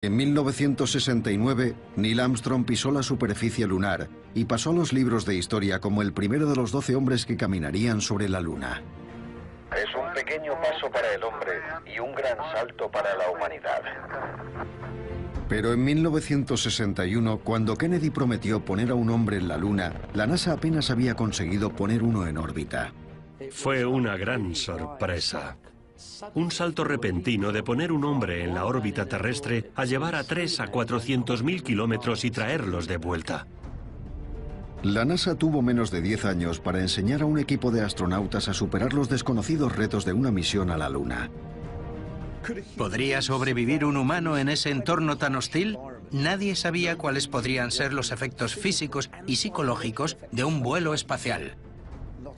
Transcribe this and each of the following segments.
En 1969, Neil Armstrong pisó la superficie lunar y pasó a los libros de historia como el primero de los 12 hombres que caminarían sobre la Luna. Es un pequeño paso para el hombre y un gran salto para la humanidad. Pero en 1961, cuando Kennedy prometió poner a un hombre en la Luna, la NASA apenas había conseguido poner uno en órbita. Fue una gran sorpresa. Un salto repentino de poner un hombre en la órbita terrestre a llevar a 3 a 400.000 kilómetros y traerlos de vuelta. La NASA tuvo menos de 10 años para enseñar a un equipo de astronautas a superar los desconocidos retos de una misión a la Luna. ¿Podría sobrevivir un humano en ese entorno tan hostil? Nadie sabía cuáles podrían ser los efectos físicos y psicológicos de un vuelo espacial.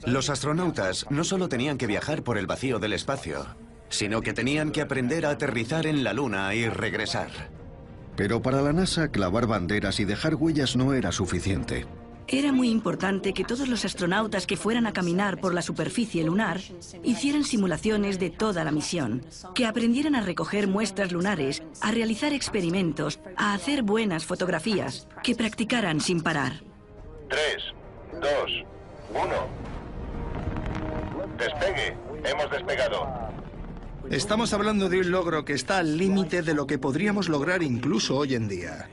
Los astronautas no solo tenían que viajar por el vacío del espacio, sino que tenían que aprender a aterrizar en la Luna y regresar. Pero para la NASA, clavar banderas y dejar huellas no era suficiente. Era muy importante que todos los astronautas que fueran a caminar por la superficie lunar hicieran simulaciones de toda la misión, que aprendieran a recoger muestras lunares, a realizar experimentos, a hacer buenas fotografías, que practicaran sin parar. 3, 2, 1. Despegue. Hemos despegado. Estamos hablando de un logro que está al límite de lo que podríamos lograr incluso hoy en día.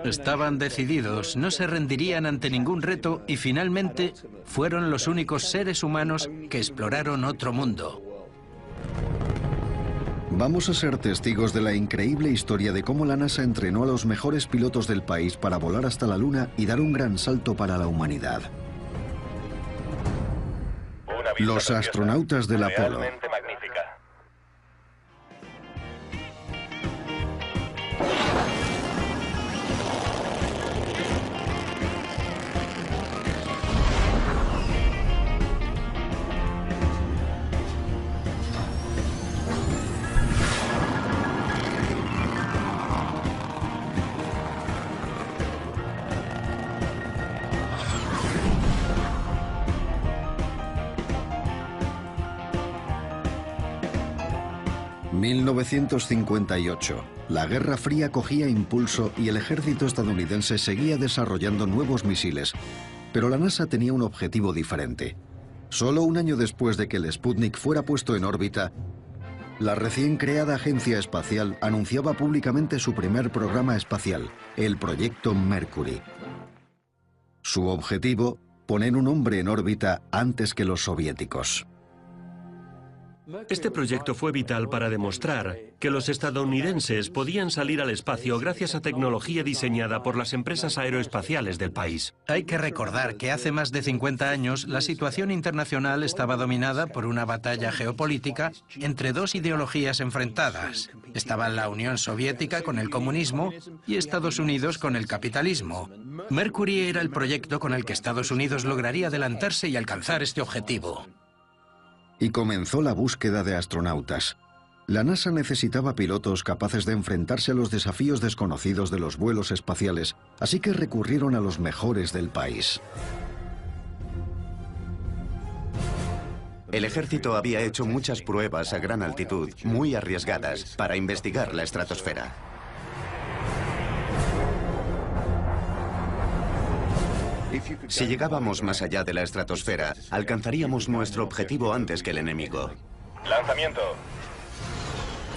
Estaban decididos, no se rendirían ante ningún reto y finalmente fueron los únicos seres humanos que exploraron otro mundo. Vamos a ser testigos de la increíble historia de cómo la NASA entrenó a los mejores pilotos del país para volar hasta la Luna y dar un gran salto para la humanidad. Los astronautas del Apolo. Realmente magnífica. ...1958... La Guerra Fría cogía impulso y el ejército estadounidense seguía desarrollando nuevos misiles. Pero la NASA tenía un objetivo diferente. Solo un año después de que el Sputnik fuera puesto en órbita, la recién creada agencia espacial anunciaba públicamente su primer programa espacial, el Proyecto Mercury. Su objetivo, poner un hombre en órbita antes que los soviéticos. Este proyecto fue vital para demostrar que los estadounidenses podían salir al espacio gracias a tecnología diseñada por las empresas aeroespaciales del país. Hay que recordar que hace más de 50 años la situación internacional estaba dominada por una batalla geopolítica entre dos ideologías enfrentadas. Estaba la Unión Soviética con el comunismo y Estados Unidos con el capitalismo. Mercury era el proyecto con el que Estados Unidos lograría adelantarse y alcanzar este objetivo. Y comenzó la búsqueda de astronautas. La NASA necesitaba pilotos capaces de enfrentarse a los desafíos desconocidos de los vuelos espaciales, así que recurrieron a los mejores del país. El ejército había hecho muchas pruebas a gran altitud, muy arriesgadas, para investigar la estratosfera. Si llegábamos más allá de la estratosfera, alcanzaríamos nuestro objetivo antes que el enemigo. Lanzamiento.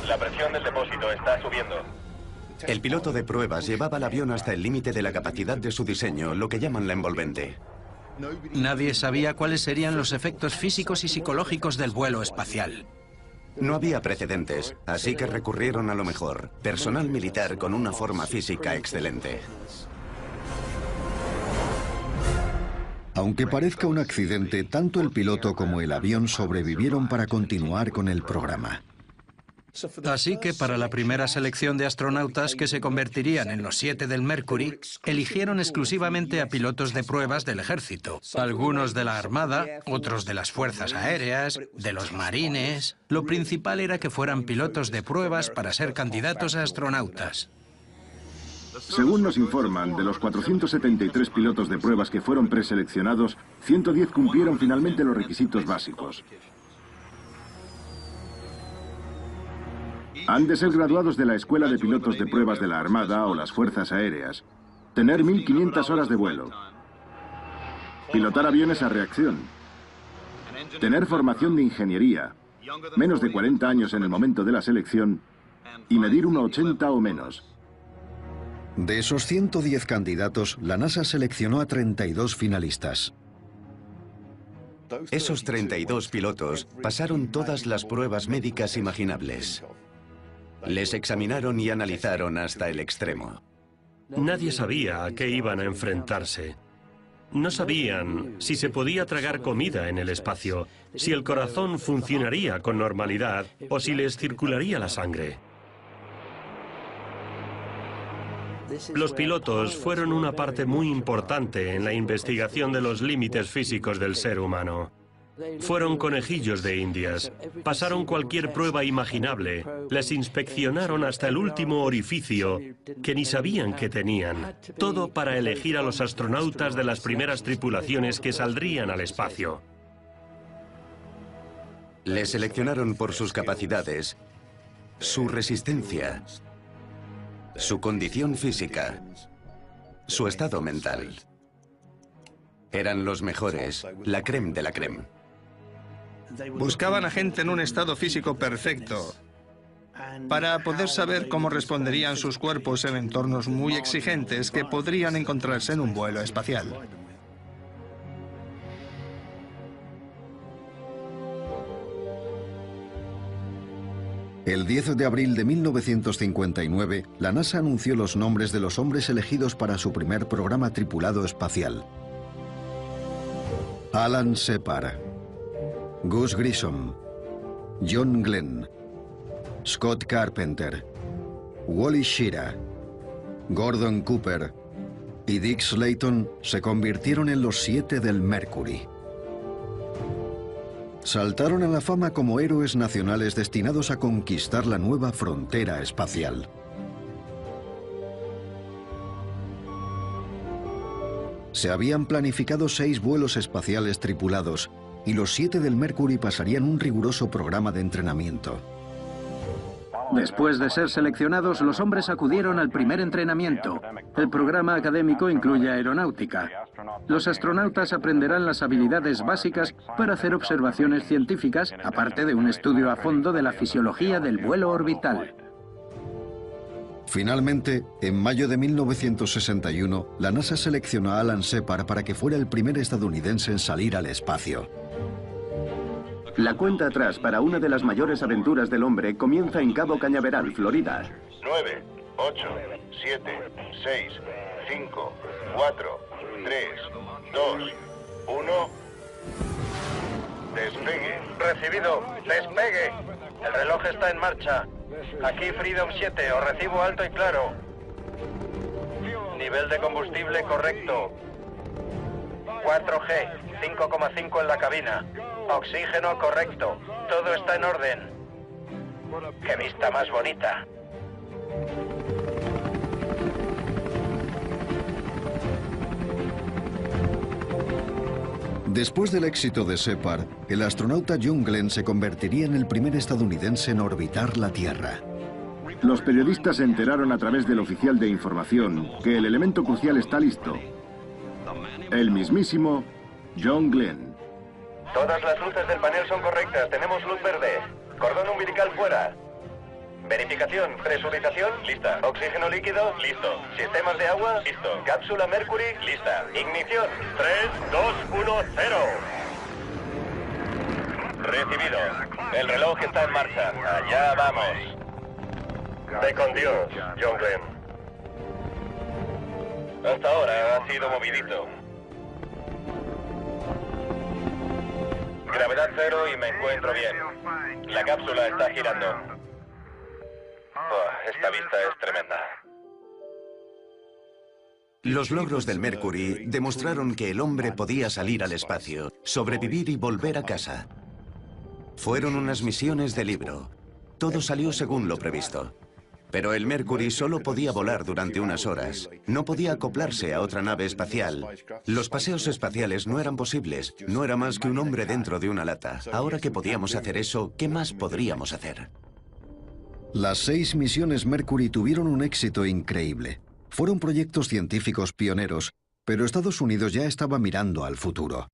La presión del depósito está subiendo. El piloto de pruebas llevaba el avión hasta el límite de la capacidad de su diseño, lo que llaman la envolvente. Nadie sabía cuáles serían los efectos físicos y psicológicos del vuelo espacial. No había precedentes, así que recurrieron a lo mejor, personal militar con una forma física excelente. Aunque parezca un accidente, tanto el piloto como el avión sobrevivieron para continuar con el programa. Así que para la primera selección de astronautas que se convertirían en los 7 del Mercury, eligieron exclusivamente a pilotos de pruebas del ejército. Algunos de la Armada, otros de las Fuerzas Aéreas, de los Marines. Lo principal era que fueran pilotos de pruebas para ser candidatos a astronautas. Según nos informan, de los 473 pilotos de pruebas que fueron preseleccionados, 110 cumplieron finalmente los requisitos básicos. Han de ser graduados de la Escuela de Pilotos de Pruebas de la Armada o las Fuerzas Aéreas. Tener 1500 horas de vuelo. Pilotar aviones a reacción. Tener formación de ingeniería. Menos de 40 años en el momento de la selección. Y medir 1,80 o menos. De esos 110 candidatos, la NASA seleccionó a 32 finalistas. Esos 32 pilotos pasaron todas las pruebas médicas imaginables. Les examinaron y analizaron hasta el extremo. Nadie sabía a qué iban a enfrentarse. No sabían si se podía tragar comida en el espacio, si el corazón funcionaría con normalidad o si les circularía la sangre. Los pilotos fueron una parte muy importante en la investigación de los límites físicos del ser humano. Fueron conejillos de indias, pasaron cualquier prueba imaginable, les inspeccionaron hasta el último orificio que ni sabían que tenían, todo para elegir a los astronautas de las primeras tripulaciones que saldrían al espacio. Les seleccionaron por sus capacidades, su resistencia, su condición física, su estado mental. Eran los mejores, la crème de la crème. Buscaban a gente en un estado físico perfecto para poder saber cómo responderían sus cuerpos en entornos muy exigentes que podrían encontrarse en un vuelo espacial. El 10 de abril de 1959, la NASA anunció los nombres de los hombres elegidos para su primer programa tripulado espacial. Alan Shepard, Gus Grissom, John Glenn, Scott Carpenter, Wally Schirra, Gordon Cooper y Dick Slayton se convirtieron en los 7 del Mercury. Saltaron a la fama como héroes nacionales destinados a conquistar la nueva frontera espacial. Se habían planificado 6 vuelos espaciales tripulados y los 7 del Mercury pasarían un riguroso programa de entrenamiento. Después de ser seleccionados, los hombres acudieron al primer entrenamiento. El programa académico incluye aeronáutica. Los astronautas aprenderán las habilidades básicas para hacer observaciones científicas, aparte de un estudio a fondo de la fisiología del vuelo orbital. Finalmente, en mayo de 1961, la NASA seleccionó a Alan Shepard para que fuera el primer estadounidense en salir al espacio. La cuenta atrás para una de las mayores aventuras del hombre comienza en Cabo Cañaveral, Florida. 9, 8, 7, 6, 5, 4, 3, 2, 1... Despegue. Recibido. Despegue. El reloj está en marcha. Aquí Freedom 7, os recibo alto y claro. Nivel de combustible correcto. 4G, 5,5 en la cabina. Oxígeno correcto. Todo está en orden. ¡Qué vista más bonita! Después del éxito de Shepard, el astronauta John Glenn se convertiría en el primer estadounidense en orbitar la Tierra. Los periodistas se enteraron a través del oficial de información que el elemento crucial está listo. El mismísimo John Glenn. Todas las luces del panel son correctas. Tenemos luz verde. Cordón umbilical fuera. Verificación. Presurización. Lista. Oxígeno líquido. Listo. Sistemas de agua. Listo. Cápsula Mercury. Lista. Ignición. 3, 2, 1, 0. Recibido. El reloj está en marcha. Allá vamos. Ve con Dios, John Glenn. Hasta ahora ha sido movidito. Gravedad cero y me encuentro bien. La cápsula está girando. Esta vista es tremenda. Los logros del Mercury demostraron que el hombre podía salir al espacio, sobrevivir y volver a casa. Fueron unas misiones de libro. Todo salió según lo previsto. Pero el Mercury solo podía volar durante unas horas. No podía acoplarse a otra nave espacial. Los paseos espaciales no eran posibles. No era más que un hombre dentro de una lata. Ahora que podíamos hacer eso, ¿qué más podríamos hacer? Las 6 misiones Mercury tuvieron un éxito increíble. Fueron proyectos científicos pioneros, pero Estados Unidos ya estaba mirando al futuro.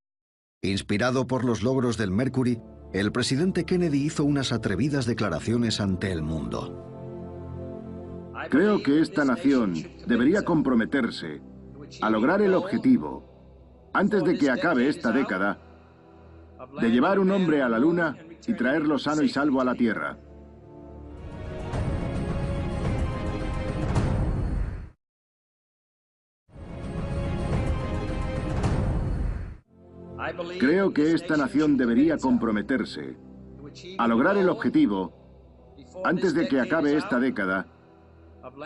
Inspirado por los logros del Mercury, el presidente Kennedy hizo unas atrevidas declaraciones ante el mundo. Creo que esta nación debería comprometerse a lograr el objetivo, antes de que acabe esta década, de llevar un hombre a la Luna y traerlo sano y salvo a la Tierra. Creo que esta nación debería comprometerse a lograr el objetivo, antes de que acabe esta década,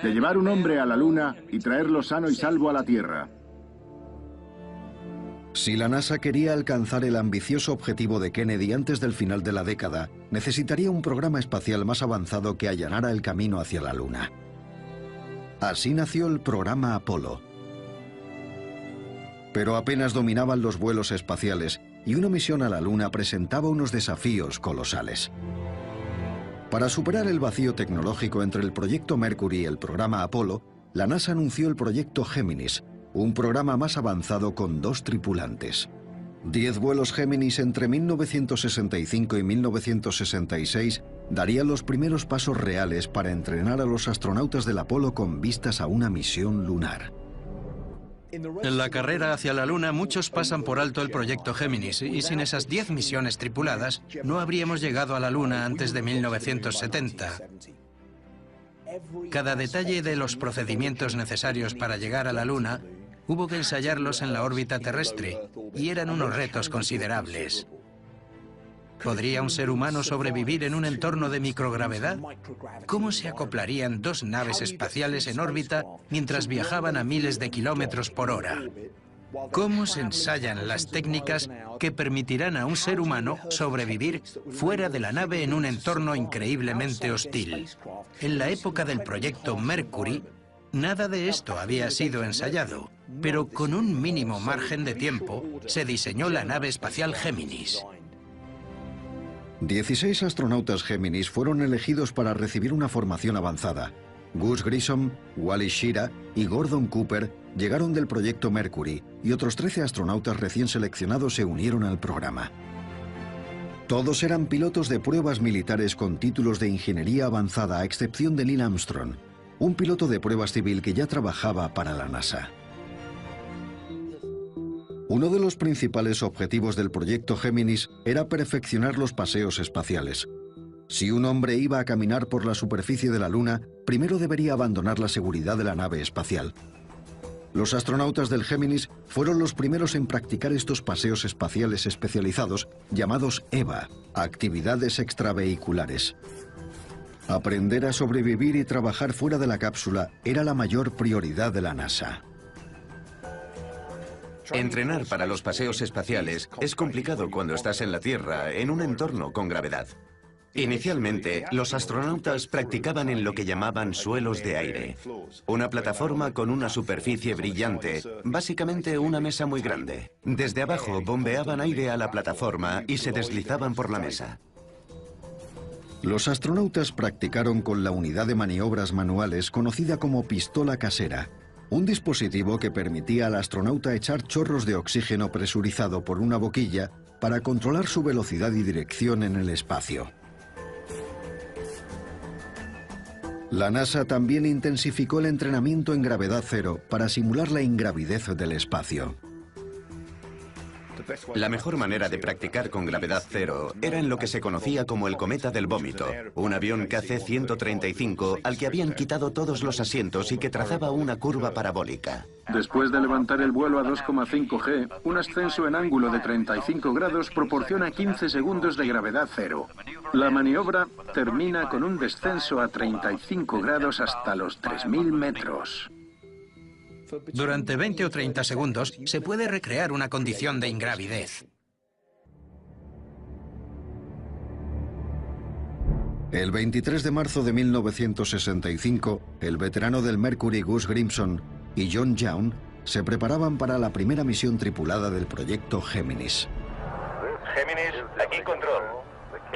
de llevar un hombre a la Luna y traerlo sano y salvo a la Tierra. Si la NASA quería alcanzar el ambicioso objetivo de Kennedy antes del final de la década, necesitaría un programa espacial más avanzado que allanara el camino hacia la Luna. Así nació el programa Apolo. Pero apenas dominaban los vuelos espaciales y una misión a la Luna presentaba unos desafíos colosales. Para superar el vacío tecnológico entre el proyecto Mercury y el programa Apolo, la NASA anunció el proyecto Géminis, un programa más avanzado con 2 tripulantes. 10 vuelos Géminis entre 1965 y 1966 darían los primeros pasos reales para entrenar a los astronautas del Apolo con vistas a una misión lunar. En la carrera hacia la Luna, muchos pasan por alto el proyecto Géminis, y sin esas 10 misiones tripuladas, no habríamos llegado a la Luna antes de 1970. Cada detalle de los procedimientos necesarios para llegar a la Luna hubo que ensayarlos en la órbita terrestre, y eran unos retos considerables. ¿Podría un ser humano sobrevivir en un entorno de microgravedad? ¿Cómo se acoplarían 2 naves espaciales en órbita mientras viajaban a miles de kilómetros por hora? ¿Cómo se ensayan las técnicas que permitirán a un ser humano sobrevivir fuera de la nave en un entorno increíblemente hostil? En la época del proyecto Mercury, nada de esto había sido ensayado, pero con un mínimo margen de tiempo se diseñó la nave espacial Géminis. 16 astronautas Géminis fueron elegidos para recibir una formación avanzada. Gus Grissom, Wally Schirra y Gordon Cooper llegaron del proyecto Mercury y otros 13 astronautas recién seleccionados se unieron al programa. Todos eran pilotos de pruebas militares con títulos de ingeniería avanzada, a excepción de Neil Armstrong, un piloto de pruebas civil que ya trabajaba para la NASA. Uno de los principales objetivos del proyecto Géminis era perfeccionar los paseos espaciales. Si un hombre iba a caminar por la superficie de la Luna, primero debería abandonar la seguridad de la nave espacial. Los astronautas del Géminis fueron los primeros en practicar estos paseos espaciales especializados, llamados EVA, actividades extravehiculares. Aprender a sobrevivir y trabajar fuera de la cápsula era la mayor prioridad de la NASA. Entrenar para los paseos espaciales es complicado cuando estás en la Tierra, en un entorno con gravedad. Inicialmente, los astronautas practicaban en lo que llamaban suelos de aire, una plataforma con una superficie brillante, básicamente una mesa muy grande. Desde abajo bombeaban aire a la plataforma y se deslizaban por la mesa. Los astronautas practicaron con la unidad de maniobras manuales conocida como pistola casera, un dispositivo que permitía al astronauta echar chorros de oxígeno presurizado por una boquilla para controlar su velocidad y dirección en el espacio. La NASA también intensificó el entrenamiento en gravedad cero para simular la ingravidez del espacio. La mejor manera de practicar con gravedad cero era en lo que se conocía como el cometa del vómito, un avión KC-135 al que habían quitado todos los asientos y que trazaba una curva parabólica. Después de levantar el vuelo a 2,5 G, un ascenso en ángulo de 35 grados proporciona 15 segundos de gravedad cero. La maniobra termina con un descenso a 35 grados hasta los 3.000 metros. Durante 20 o 30 segundos se puede recrear una condición de ingravidez. El 23 de marzo de 1965, el veterano del Mercury Gus Grissom y John Young se preparaban para la primera misión tripulada del proyecto Géminis. Géminis, aquí control.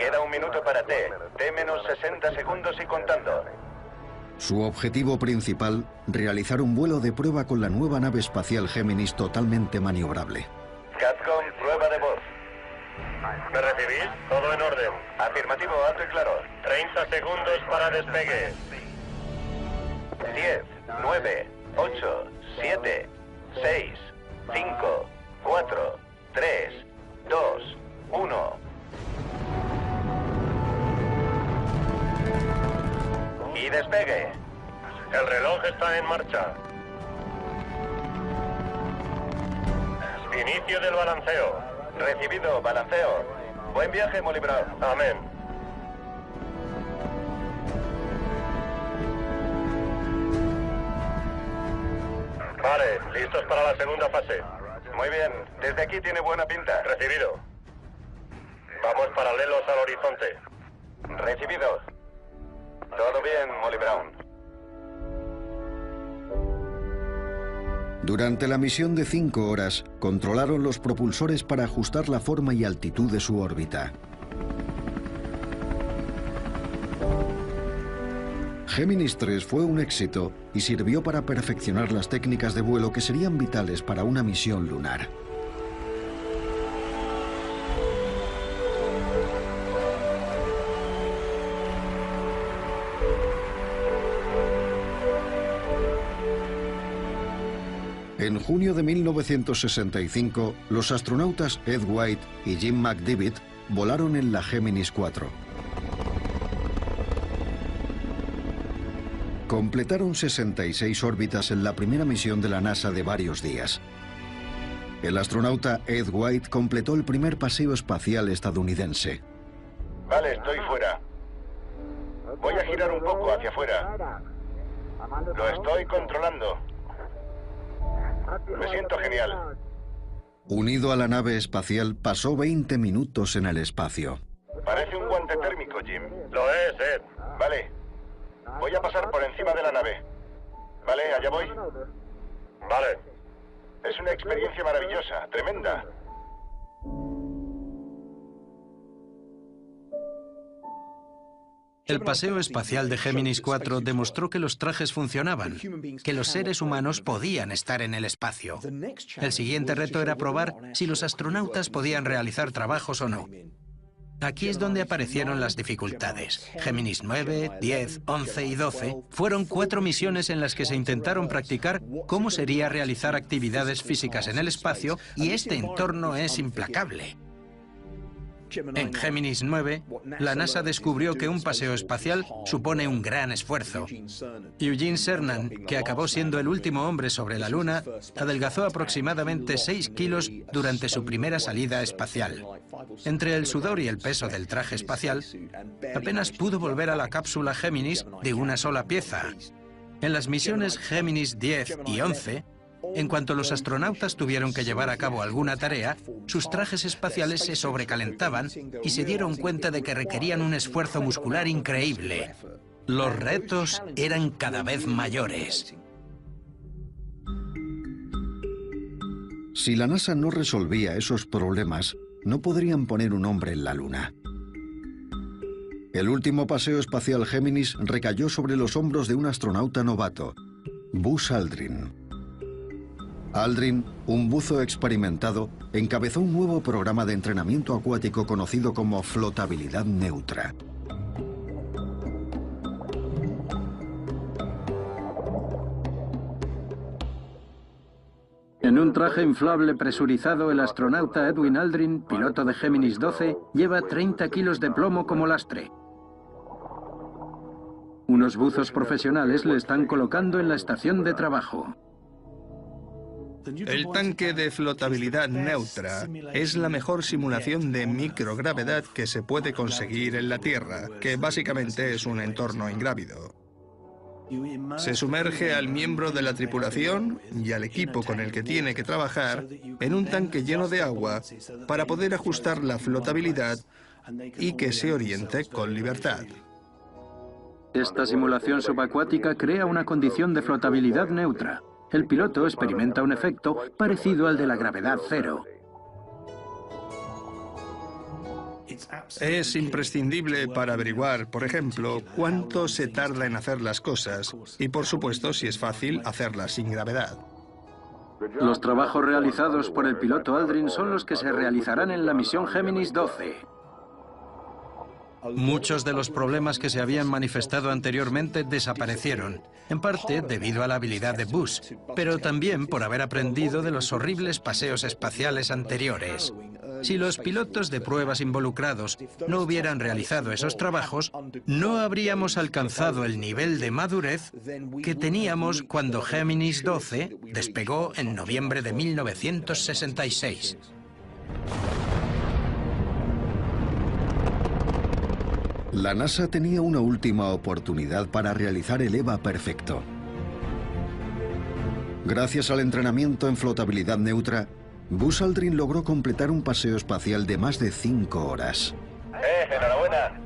Queda 1 minuto para T. T menos 60 segundos y contando. Su objetivo principal, realizar un vuelo de prueba con la nueva nave espacial Géminis totalmente maniobrable. Capcom, prueba de voz. ¿Me recibís? Todo en orden. Afirmativo, alto y claro. 30 segundos para despegue. 10, 9, 8, 7, 6, 5, 4, 3, 2, 1. Y despegue. El reloj está en marcha. Inicio del balanceo. Recibido, balanceo. Buen viaje, Molly Brown. Amén. Vale, listos para la segunda fase. Muy bien, desde aquí tiene buena pinta. Recibido. Vamos paralelos al horizonte. Recibido. Todo bien, Molly Brown. Durante la misión de 5 horas, controlaron los propulsores para ajustar la forma y altitud de su órbita. Géminis 3 fue un éxito y sirvió para perfeccionar las técnicas de vuelo que serían vitales para una misión lunar. En junio de 1965, los astronautas Ed White y Jim McDivitt volaron en la Géminis 4. Completaron 66 órbitas en la primera misión de la NASA de varios días. El astronauta Ed White completó el primer paseo espacial estadounidense. Vale, estoy fuera. Voy a girar un poco hacia afuera. Lo estoy controlando. Me siento genial. Unido a la nave espacial, pasó 20 minutos en el espacio. Parece un guante térmico, Jim. Lo es, Ed. Vale. Voy a pasar por encima de la nave. Vale, allá voy. Vale. Es una experiencia maravillosa, tremenda. El paseo espacial de Géminis 4 demostró que los trajes funcionaban, que los seres humanos podían estar en el espacio. El siguiente reto era probar si los astronautas podían realizar trabajos o no. Aquí es donde aparecieron las dificultades. Géminis 9, 10, 11 y 12 fueron 4 misiones en las que se intentaron practicar cómo sería realizar actividades físicas en el espacio, y este entorno es implacable. En Géminis 9, la NASA descubrió que un paseo espacial supone un gran esfuerzo. Eugene Cernan, que acabó siendo el último hombre sobre la Luna, adelgazó aproximadamente 6 kilos durante su primera salida espacial. Entre el sudor y el peso del traje espacial, apenas pudo volver a la cápsula Géminis de una sola pieza. En las misiones Géminis 10 y 11, en cuanto los astronautas tuvieron que llevar a cabo alguna tarea, sus trajes espaciales se sobrecalentaban y se dieron cuenta de que requerían un esfuerzo muscular increíble. Los retos eran cada vez mayores. Si la NASA no resolvía esos problemas, no podrían poner un hombre en la Luna. El último paseo espacial Géminis recayó sobre los hombros de un astronauta novato, Buzz Aldrin. Aldrin, un buzo experimentado, encabezó un nuevo programa de entrenamiento acuático conocido como flotabilidad neutra. En un traje inflable presurizado, el astronauta Edwin Aldrin, piloto de Géminis 12, lleva 30 kilos de plomo como lastre. Unos buzos profesionales le están colocando en la estación de trabajo. El tanque de flotabilidad neutra es la mejor simulación de microgravedad que se puede conseguir en la Tierra, que básicamente es un entorno ingrávido. Se sumerge al miembro de la tripulación y al equipo con el que tiene que trabajar en un tanque lleno de agua para poder ajustar la flotabilidad y que se oriente con libertad. Esta simulación subacuática crea una condición de flotabilidad neutra. El piloto experimenta un efecto parecido al de la gravedad cero. Es imprescindible para averiguar, por ejemplo, cuánto se tarda en hacer las cosas y, por supuesto, si es fácil hacerlas sin gravedad. Los trabajos realizados por el piloto Aldrin son los que se realizarán en la misión Géminis 12. Muchos de los problemas que se habían manifestado anteriormente desaparecieron, en parte debido a la habilidad de Buzz, pero también por haber aprendido de los horribles paseos espaciales anteriores. Si los pilotos de pruebas involucrados no hubieran realizado esos trabajos, no habríamos alcanzado el nivel de madurez que teníamos cuando Géminis 12 despegó en noviembre de 1966. La NASA tenía una última oportunidad para realizar el EVA perfecto. Gracias al entrenamiento en flotabilidad neutra, Buzz Aldrin logró completar un paseo espacial de más de 5 horas. ¡Enhorabuena!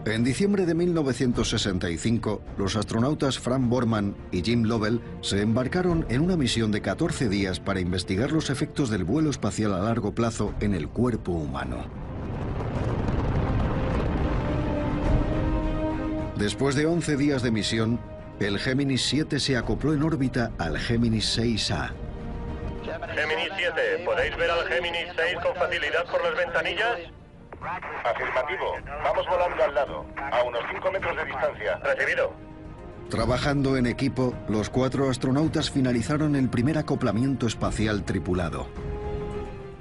En diciembre de 1965, los astronautas Frank Borman y Jim Lovell se embarcaron en una misión de 14 días para investigar los efectos del vuelo espacial a largo plazo en el cuerpo humano. Después de 11 días de misión, el Géminis 7 se acopló en órbita al Géminis 6A. Géminis 7, ¿podéis ver al Géminis 6 con facilidad por las ventanillas? Afirmativo. Vamos volando al lado, a unos 5 metros de distancia. Recibido. Trabajando en equipo, los 4 astronautas finalizaron el primer acoplamiento espacial tripulado.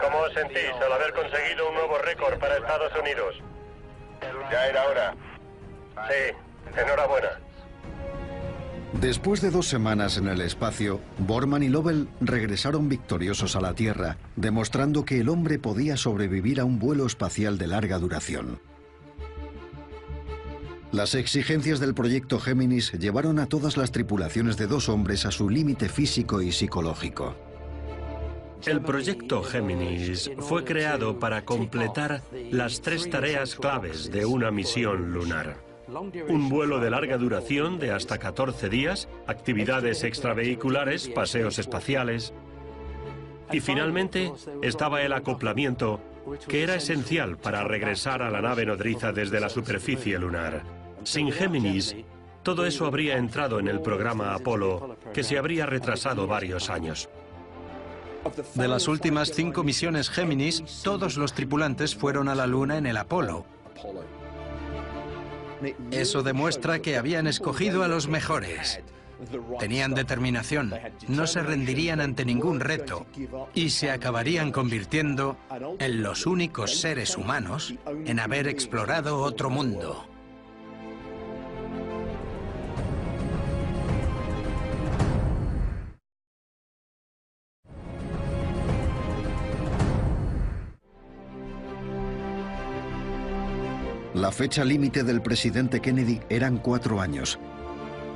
¿Cómo os sentís al haber conseguido un nuevo récord para Estados Unidos? Ya era hora. Sí, enhorabuena. Después de 2 semanas en el espacio, Borman y Lovell regresaron victoriosos a la Tierra, demostrando que el hombre podía sobrevivir a un vuelo espacial de larga duración. Las exigencias del proyecto Géminis llevaron a todas las tripulaciones de 2 hombres a su límite físico y psicológico. El proyecto Géminis fue creado para completar las 3 tareas claves de una misión lunar. Un vuelo de larga duración de hasta 14 días, actividades extravehiculares, paseos espaciales. Y finalmente estaba el acoplamiento, que era esencial para regresar a la nave nodriza desde la superficie lunar. Sin Géminis, todo eso habría entrado en el programa Apolo, que se habría retrasado varios años. De las últimas 5 misiones Géminis, todos los tripulantes fueron a la Luna en el Apolo. Eso demuestra que habían escogido a los mejores. Tenían determinación, no se rendirían ante ningún reto y se acabarían convirtiendo en los únicos seres humanos en haber explorado otro mundo. La fecha límite del presidente Kennedy eran 4 años.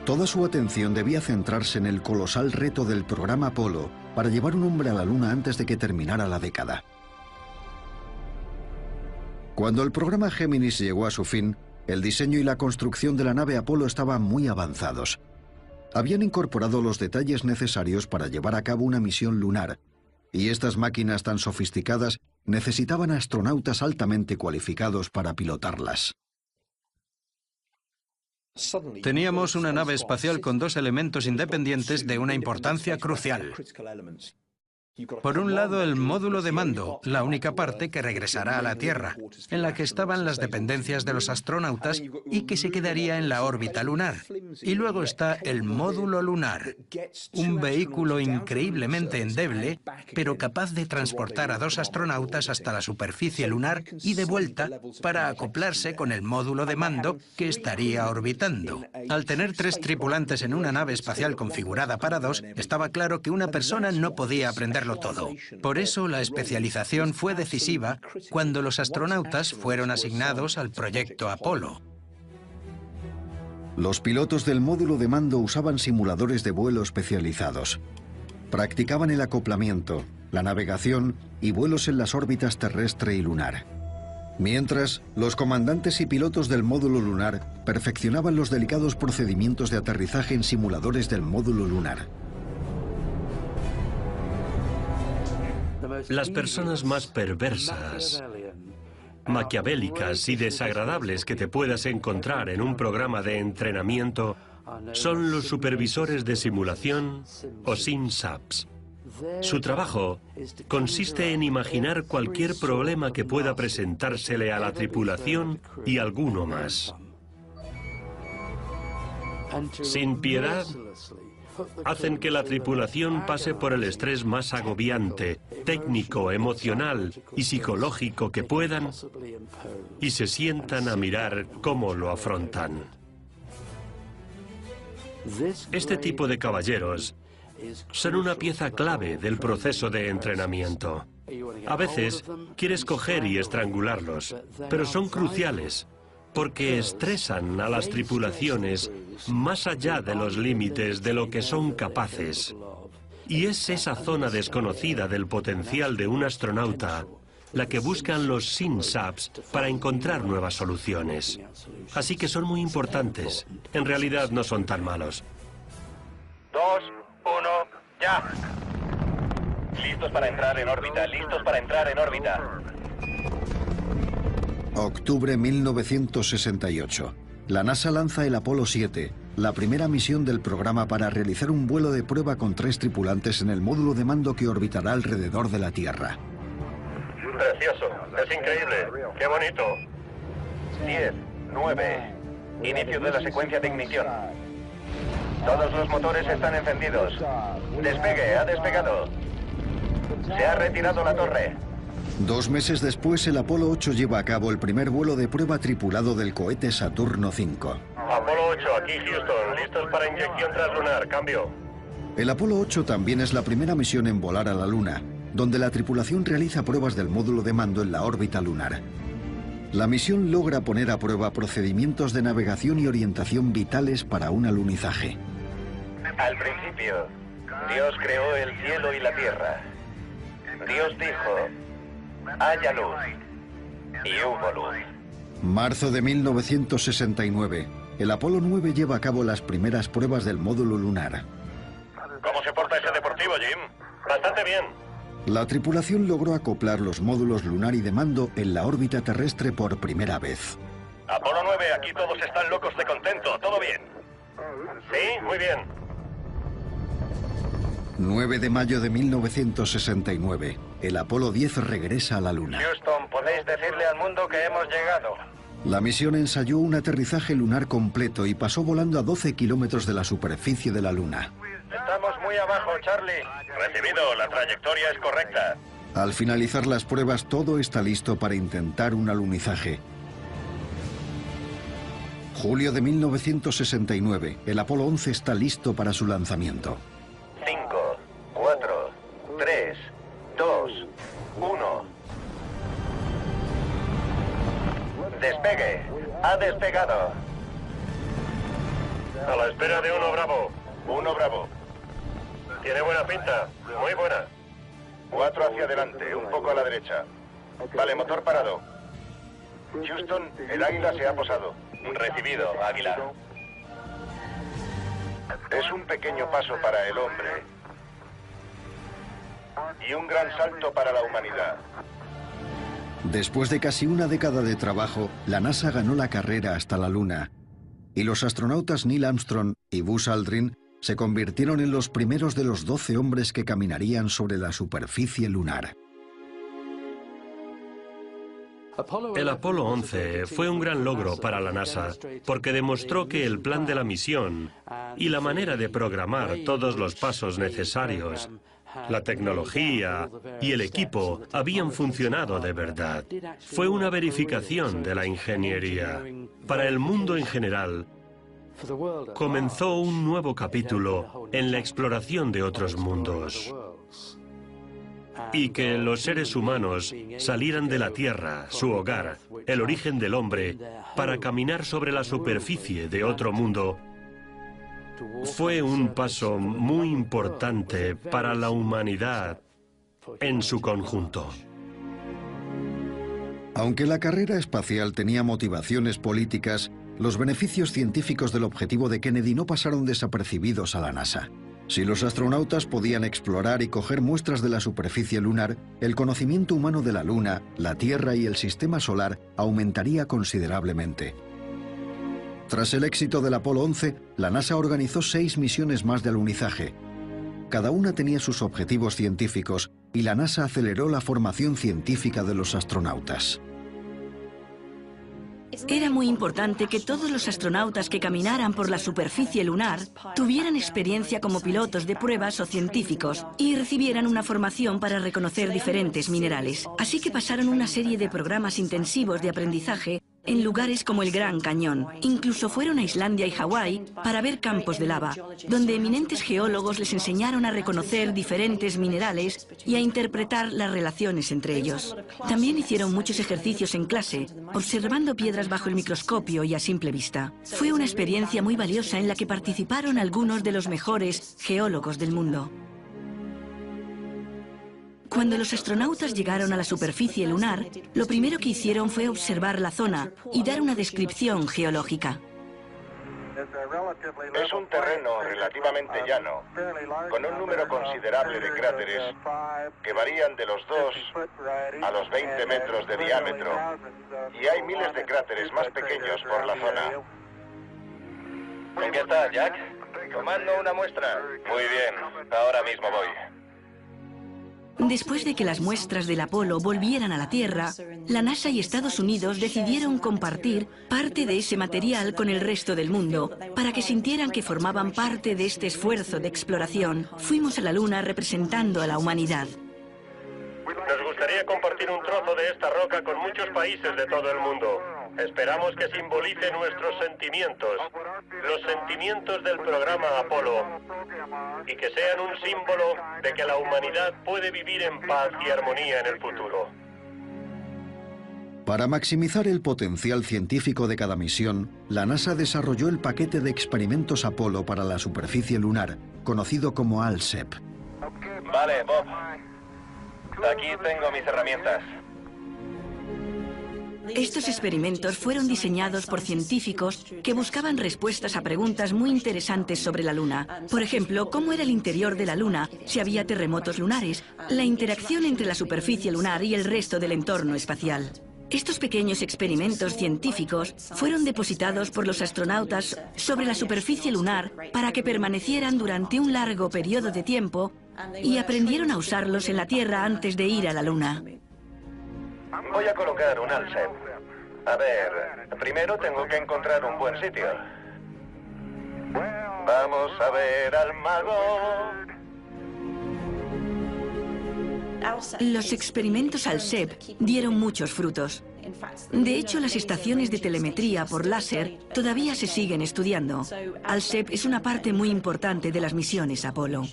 Toda su atención debía centrarse en el colosal reto del programa Apolo para llevar un hombre a la Luna antes de que terminara la década. Cuando el programa Géminis llegó a su fin, el diseño y la construcción de la nave Apolo estaban muy avanzados. Habían incorporado los detalles necesarios para llevar a cabo una misión lunar, y estas máquinas tan sofisticadas necesitaban astronautas altamente cualificados para pilotarlas. Teníamos una nave espacial con 2 elementos independientes de una importancia crucial. Por un lado, el módulo de mando, la única parte que regresará a la Tierra, en la que estaban las dependencias de los astronautas y que se quedaría en la órbita lunar. Y luego está el módulo lunar, un vehículo increíblemente endeble, pero capaz de transportar a 2 astronautas hasta la superficie lunar y de vuelta para acoplarse con el módulo de mando que estaría orbitando. Al tener 3 tripulantes en una nave espacial configurada para 2, estaba claro que una persona no podía aprender todo. Por eso la especialización fue decisiva cuando los astronautas fueron asignados al proyecto Apolo. Los pilotos del módulo de mando usaban simuladores de vuelo especializados. Practicaban el acoplamiento, la navegación y vuelos en las órbitas terrestre y lunar. Mientras, los comandantes y pilotos del módulo lunar perfeccionaban los delicados procedimientos de aterrizaje en simuladores del módulo lunar. Las personas más perversas, maquiavélicas y desagradables que te puedas encontrar en un programa de entrenamiento son los supervisores de simulación o SimSAPs. Su trabajo consiste en imaginar cualquier problema que pueda presentársele a la tripulación y alguno más. Sin piedad, hacen que la tripulación pase por el estrés más agobiante, técnico, emocional y psicológico que puedan y se sientan a mirar cómo lo afrontan. Este tipo de caballeros son una pieza clave del proceso de entrenamiento. A veces quieres coger y estrangularlos, pero son cruciales porque estresan a las tripulaciones más allá de los límites de lo que son capaces. Y es esa zona desconocida del potencial de un astronauta la que buscan los SimSAPs para encontrar nuevas soluciones. Así que son muy importantes. En realidad no son tan malos. 2, 1, ya. Listos para entrar en órbita, listos para entrar en órbita. Octubre 1968. La NASA lanza el Apolo 7, la primera misión del programa para realizar un vuelo de prueba con 3 tripulantes en el módulo de mando que orbitará alrededor de la Tierra. Precioso, es increíble, qué bonito. 10, 9, inicio de la secuencia de ignición. Todos los motores están encendidos. Despegue, ha despegado. Se ha retirado la torre. 2 meses después, el Apolo 8 lleva a cabo el primer vuelo de prueba tripulado del cohete Saturno V. Apolo 8, aquí Houston, listos para inyección translunar, cambio. El Apolo 8 también es la primera misión en volar a la Luna, donde la tripulación realiza pruebas del módulo de mando en la órbita lunar. La misión logra poner a prueba procedimientos de navegación y orientación vitales para un alunizaje. Al principio, Dios creó el cielo y la tierra. Dios dijo, haya luz. Y hubo luz. Marzo de 1969. El Apolo 9 lleva a cabo las primeras pruebas del módulo lunar. ¿Cómo se porta ese deportivo, Jim? Bastante bien. La tripulación logró acoplar los módulos lunar y de mando en la órbita terrestre por primera vez. Apolo 9, aquí todos están locos de contento. ¿Todo bien? Sí, muy bien. 9 de mayo de 1969. El Apolo 10 regresa a la Luna. Houston, podéis decirle al mundo que hemos llegado. La misión ensayó un aterrizaje lunar completo y pasó volando a 12 kilómetros de la superficie de la Luna. Estamos muy abajo, Charlie. Recibido, la trayectoria es correcta. Al finalizar las pruebas, todo está listo para intentar un alunizaje. Julio de 1969. El Apolo 11 está listo para su lanzamiento. 5, 4, 3, 2, 1. Despegue. Ha despegado. A la espera de 1 Bravo. 1 Bravo. Tiene buena pinta. Muy buena. 4 hacia adelante, un poco a la derecha. Vale, motor parado. Houston, el Águila se ha posado. Recibido, Águila. Es un pequeño paso para el hombre. Y un gran salto para la humanidad. Después de casi una década de trabajo, la NASA ganó la carrera hasta la Luna. Y los astronautas Neil Armstrong y Buzz Aldrin se convirtieron en los primeros de los 12 hombres que caminarían sobre la superficie lunar. El Apolo 11 fue un gran logro para la NASA porque demostró que el plan de la misión y la manera de programar todos los pasos necesarios, la tecnología y el equipo habían funcionado de verdad. Fue una verificación de la ingeniería. Para el mundo en general, comenzó un nuevo capítulo en la exploración de otros mundos. Y que los seres humanos salieran de la Tierra, su hogar, el origen del hombre, para caminar sobre la superficie de otro mundo, fue un paso muy importante para la humanidad en su conjunto. Aunque la carrera espacial tenía motivaciones políticas, los beneficios científicos del objetivo de Kennedy no pasaron desapercibidos a la NASA. Si los astronautas podían explorar y coger muestras de la superficie lunar, el conocimiento humano de la Luna, la Tierra y el Sistema Solar aumentaría considerablemente. Tras el éxito del Apolo 11, la NASA organizó 6 misiones más de alunizaje. Cada una tenía sus objetivos científicos y la NASA aceleró la formación científica de los astronautas. Era muy importante que todos los astronautas que caminaran por la superficie lunar tuvieran experiencia como pilotos de pruebas o científicos y recibieran una formación para reconocer diferentes minerales. Así que pasaron una serie de programas intensivos de aprendizaje en lugares como el Gran Cañón. Incluso fueron a Islandia y Hawái para ver campos de lava, donde eminentes geólogos les enseñaron a reconocer diferentes minerales y a interpretar las relaciones entre ellos. También hicieron muchos ejercicios en clase, observando piedras bajo el microscopio y a simple vista. Fue una experiencia muy valiosa en la que participaron algunos de los mejores geólogos del mundo. Cuando los astronautas llegaron a la superficie lunar, lo primero que hicieron fue observar la zona y dar una descripción geológica. Es un terreno relativamente llano, con un número considerable de cráteres que varían de los 2 a los 20 metros de diámetro, y hay miles de cráteres más pequeños por la zona. ¿En qué está, Jack? Tomando una muestra. Muy bien, ahora mismo voy. Después de que las muestras del Apolo volvieran a la Tierra, la NASA y Estados Unidos decidieron compartir parte de ese material con el resto del mundo, para que sintieran que formaban parte de este esfuerzo de exploración. Fuimos a la Luna representando a la humanidad. Nos gustaría compartir un trozo de esta roca con muchos países de todo el mundo. Esperamos que simbolice nuestros sentimientos, los sentimientos del programa Apolo, y que sean un símbolo de que la humanidad puede vivir en paz y armonía en el futuro. Para maximizar el potencial científico de cada misión, la NASA desarrolló el paquete de experimentos Apolo para la superficie lunar, conocido como ALSEP. Vale, Bob. Aquí tengo mis herramientas. Estos experimentos fueron diseñados por científicos que buscaban respuestas a preguntas muy interesantes sobre la Luna. Por ejemplo, ¿cómo era el interior de la Luna si había terremotos lunares? La interacción entre la superficie lunar y el resto del entorno espacial. Estos pequeños experimentos científicos fueron depositados por los astronautas sobre la superficie lunar para que permanecieran durante un largo periodo de tiempo y aprendieron a usarlos en la Tierra antes de ir a la Luna. Voy a colocar un ALSEP. A ver, primero tengo que encontrar un buen sitio. Vamos a ver al mago. Los experimentos ALSEP dieron muchos frutos. De hecho, las estaciones de telemetría por láser todavía se siguen estudiando. ALSEP es una parte muy importante de las misiones Apolo.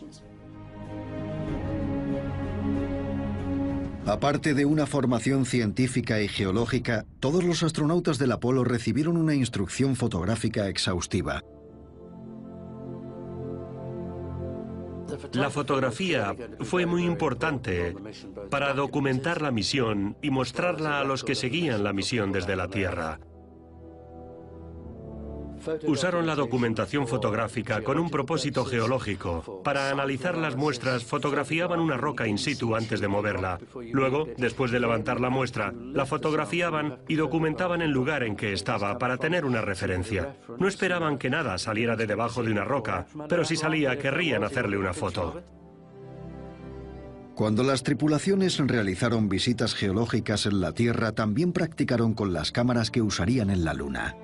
Aparte de una formación científica y geológica, todos los astronautas del Apolo recibieron una instrucción fotográfica exhaustiva. La fotografía fue muy importante para documentar la misión y mostrarla a los que seguían la misión desde la Tierra. Usaron la documentación fotográfica con un propósito geológico. Para analizar las muestras, fotografiaban una roca in situ antes de moverla. Luego, después de levantar la muestra, la fotografiaban y documentaban el lugar en que estaba para tener una referencia. No esperaban que nada saliera de debajo de una roca, pero si salía, querrían hacerle una foto. Cuando las tripulaciones realizaron visitas geológicas en la Tierra, también practicaron con las cámaras que usarían en la Luna.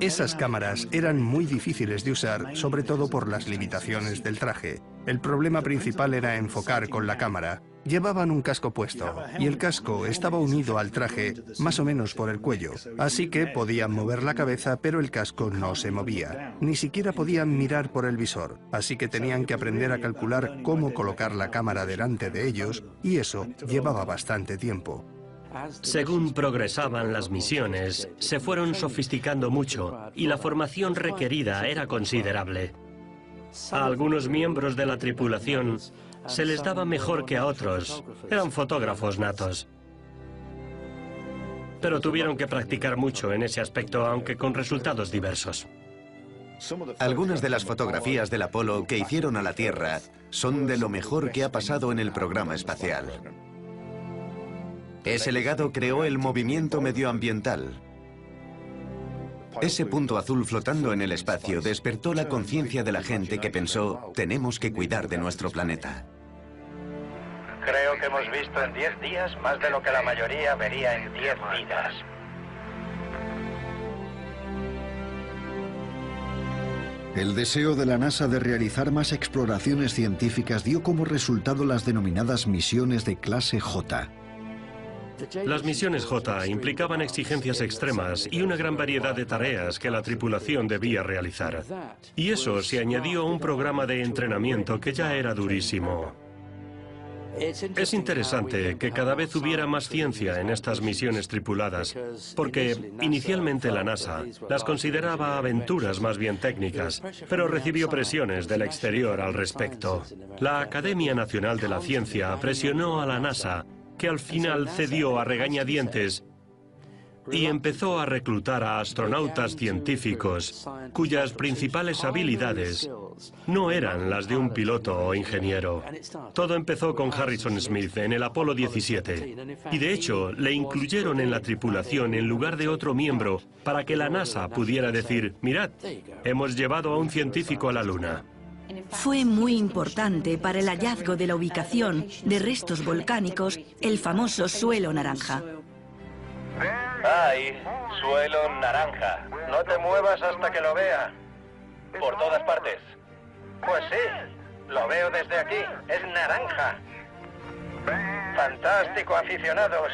Esas cámaras eran muy difíciles de usar, sobre todo por las limitaciones del traje. El problema principal era enfocar con la cámara. Llevaban un casco puesto, y el casco estaba unido al traje más o menos por el cuello. Así que podían mover la cabeza, pero el casco no se movía. Ni siquiera podían mirar por el visor. Así que tenían que aprender a calcular cómo colocar la cámara delante de ellos, y eso llevaba bastante tiempo. Según progresaban las misiones, se fueron sofisticando mucho y la formación requerida era considerable. A algunos miembros de la tripulación se les daba mejor que a otros. Eran fotógrafos natos. Pero tuvieron que practicar mucho en ese aspecto, aunque con resultados diversos. Algunas de las fotografías del Apolo que hicieron a la Tierra son de lo mejor que ha pasado en el programa espacial. Ese legado creó el movimiento medioambiental. Ese punto azul flotando en el espacio despertó la conciencia de la gente que pensó, tenemos que cuidar de nuestro planeta. Creo que hemos visto en 10 días más de lo que la mayoría vería en 10 vidas. El deseo de la NASA de realizar más exploraciones científicas dio como resultado las denominadas misiones de clase J. Las misiones J implicaban exigencias extremas y una gran variedad de tareas que la tripulación debía realizar. Y eso se añadió a un programa de entrenamiento que ya era durísimo. Es interesante que cada vez hubiera más ciencia en estas misiones tripuladas, porque inicialmente la NASA las consideraba aventuras más bien técnicas, pero recibió presiones del exterior al respecto. La Academia Nacional de la Ciencia presionó a la NASA, que al final cedió a regañadientes y empezó a reclutar a astronautas científicos cuyas principales habilidades no eran las de un piloto o ingeniero. Todo empezó con Harrison Smith en el Apolo 17 y de hecho le incluyeron en la tripulación en lugar de otro miembro para que la NASA pudiera decir, mirad, hemos llevado a un científico a la Luna. Fue muy importante para el hallazgo de la ubicación de restos volcánicos, el famoso suelo naranja. ¡Ay! Suelo naranja. No te muevas hasta que lo vea. Por todas partes. Pues sí, lo veo desde aquí. Es naranja. Fantástico, aficionados.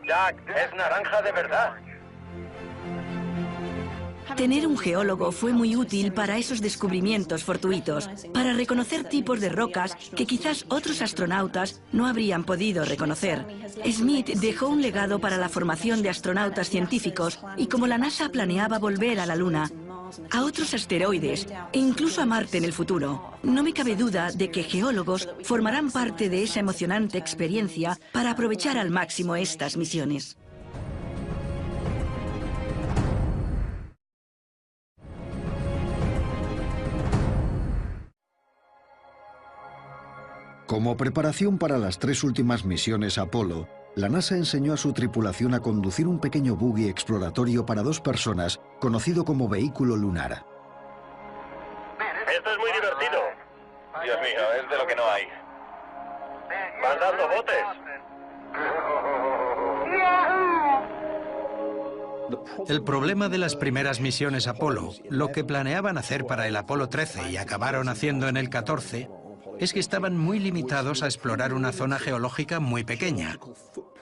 Jack, es naranja de verdad. Tener un geólogo fue muy útil para esos descubrimientos fortuitos, para reconocer tipos de rocas que quizás otros astronautas no habrían podido reconocer. Smith dejó un legado para la formación de astronautas científicos y como la NASA planeaba volver a la Luna, a otros asteroides e incluso a Marte en el futuro, no me cabe duda de que geólogos formarán parte de esa emocionante experiencia para aprovechar al máximo estas misiones. Como preparación para las 3 últimas misiones Apolo, la NASA enseñó a su tripulación a conducir un pequeño buggy exploratorio para 2 personas, conocido como vehículo lunar. Esto es muy divertido. Dios mío, es de lo que no hay. ¿Van dando botes? El problema de las primeras misiones Apolo, lo que planeaban hacer para el Apolo 13 y acabaron haciendo en el 14, es que estaban muy limitados a explorar una zona geológica muy pequeña.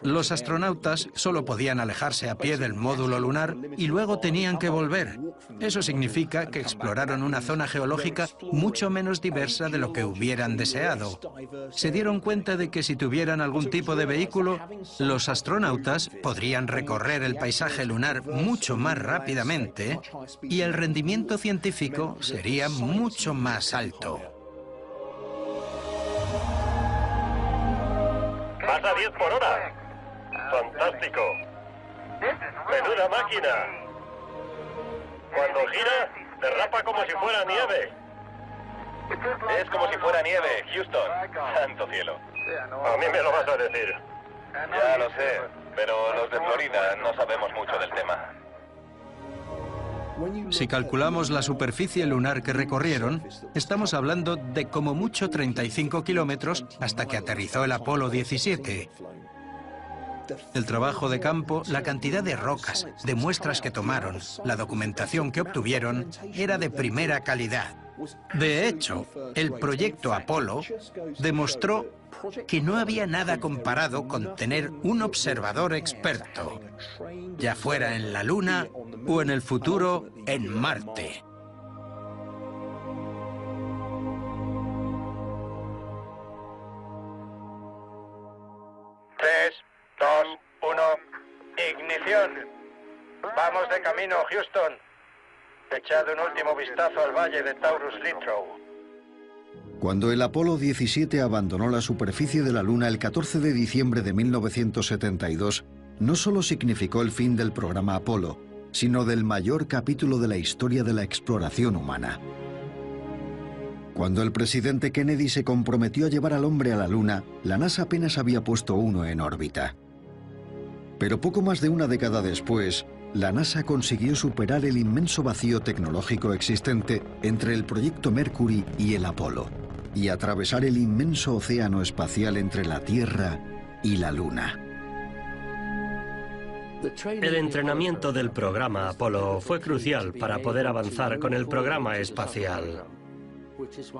Los astronautas solo podían alejarse a pie del módulo lunar y luego tenían que volver. Eso significa que exploraron una zona geológica mucho menos diversa de lo que hubieran deseado. Se dieron cuenta de que si tuvieran algún tipo de vehículo, los astronautas podrían recorrer el paisaje lunar mucho más rápidamente y el rendimiento científico sería mucho más alto. ¡Vas a 10 por hora! ¡Fantástico! ¡Menuda máquina! Cuando gira, derrapa como si fuera nieve. Es como si fuera nieve, Houston. Santo cielo. A mí me lo vas a decir. Ya lo sé, pero los de Florida no sabemos mucho del tema. Si calculamos la superficie lunar que recorrieron, estamos hablando de como mucho 35 kilómetros hasta que aterrizó el Apolo 17. El trabajo de campo, la cantidad de rocas, de muestras que tomaron, la documentación que obtuvieron, era de primera calidad. De hecho, el proyecto Apolo demostró que no había nada comparado con tener un observador experto, ya fuera en la Luna o en el futuro en Marte. Tres, dos, uno, ignición. Vamos de camino, Houston. Echad un último vistazo al valle de Taurus Littrow. Cuando el Apolo 17 abandonó la superficie de la Luna el 14 de diciembre de 1972, no solo significó el fin del programa Apolo, sino del mayor capítulo de la historia de la exploración humana. Cuando el presidente Kennedy se comprometió a llevar al hombre a la Luna, la NASA apenas había puesto uno en órbita. Pero poco más de una década después, la NASA consiguió superar el inmenso vacío tecnológico existente entre el proyecto Mercury y el Apolo, y atravesar el inmenso océano espacial entre la Tierra y la Luna. El entrenamiento del programa Apolo fue crucial para poder avanzar con el programa espacial.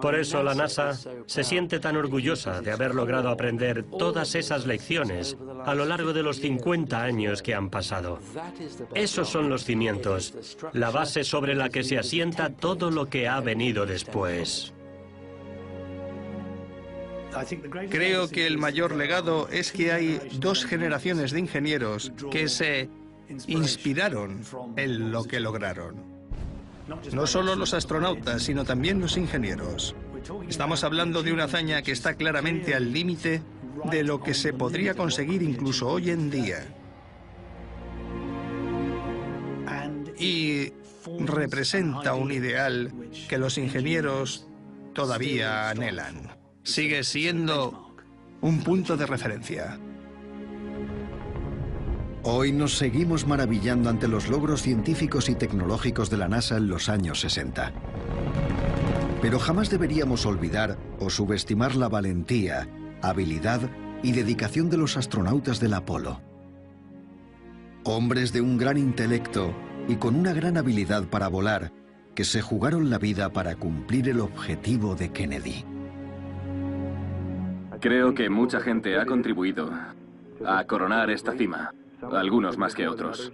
Por eso la NASA se siente tan orgullosa de haber logrado aprender todas esas lecciones a lo largo de los 50 años que han pasado. Esos son los cimientos, la base sobre la que se asienta todo lo que ha venido después. Creo que el mayor legado es que hay 2 generaciones de ingenieros que se inspiraron en lo que lograron. No solo los astronautas, sino también los ingenieros. Estamos hablando de una hazaña que está claramente al límite de lo que se podría conseguir incluso hoy en día. Y representa un ideal que los ingenieros todavía anhelan. Sigue siendo un punto de referencia. Hoy nos seguimos maravillando ante los logros científicos y tecnológicos de la NASA en los años 60. Pero jamás deberíamos olvidar o subestimar la valentía, habilidad y dedicación de los astronautas del Apolo. Hombres de un gran intelecto y con una gran habilidad para volar, que se jugaron la vida para cumplir el objetivo de Kennedy. Creo que mucha gente ha contribuido a coronar esta cima. Algunos más que otros.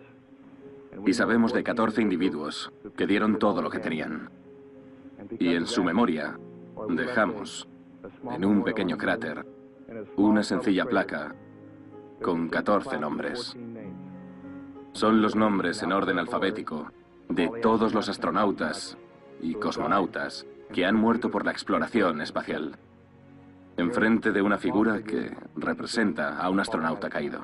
Y sabemos de 14 individuos que dieron todo lo que tenían. Y en su memoria dejamos, en un pequeño cráter, una sencilla placa con 14 nombres. Son los nombres en orden alfabético de todos los astronautas y cosmonautas que han muerto por la exploración espacial, enfrente de una figura que representa a un astronauta caído.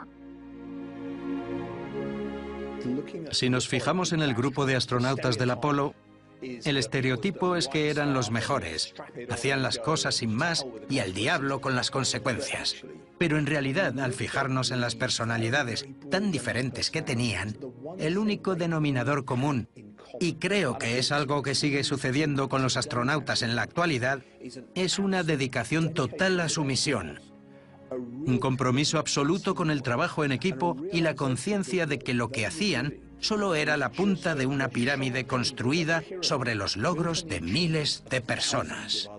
Si nos fijamos en el grupo de astronautas del Apolo, el estereotipo es que eran los mejores, hacían las cosas sin más y al diablo con las consecuencias. Pero en realidad, al fijarnos en las personalidades tan diferentes que tenían, el único denominador común, y creo que es algo que sigue sucediendo con los astronautas en la actualidad, es una dedicación total a su misión. Un compromiso absoluto con el trabajo en equipo y la conciencia de que lo que hacían solo era la punta de una pirámide construida sobre los logros de miles de personas.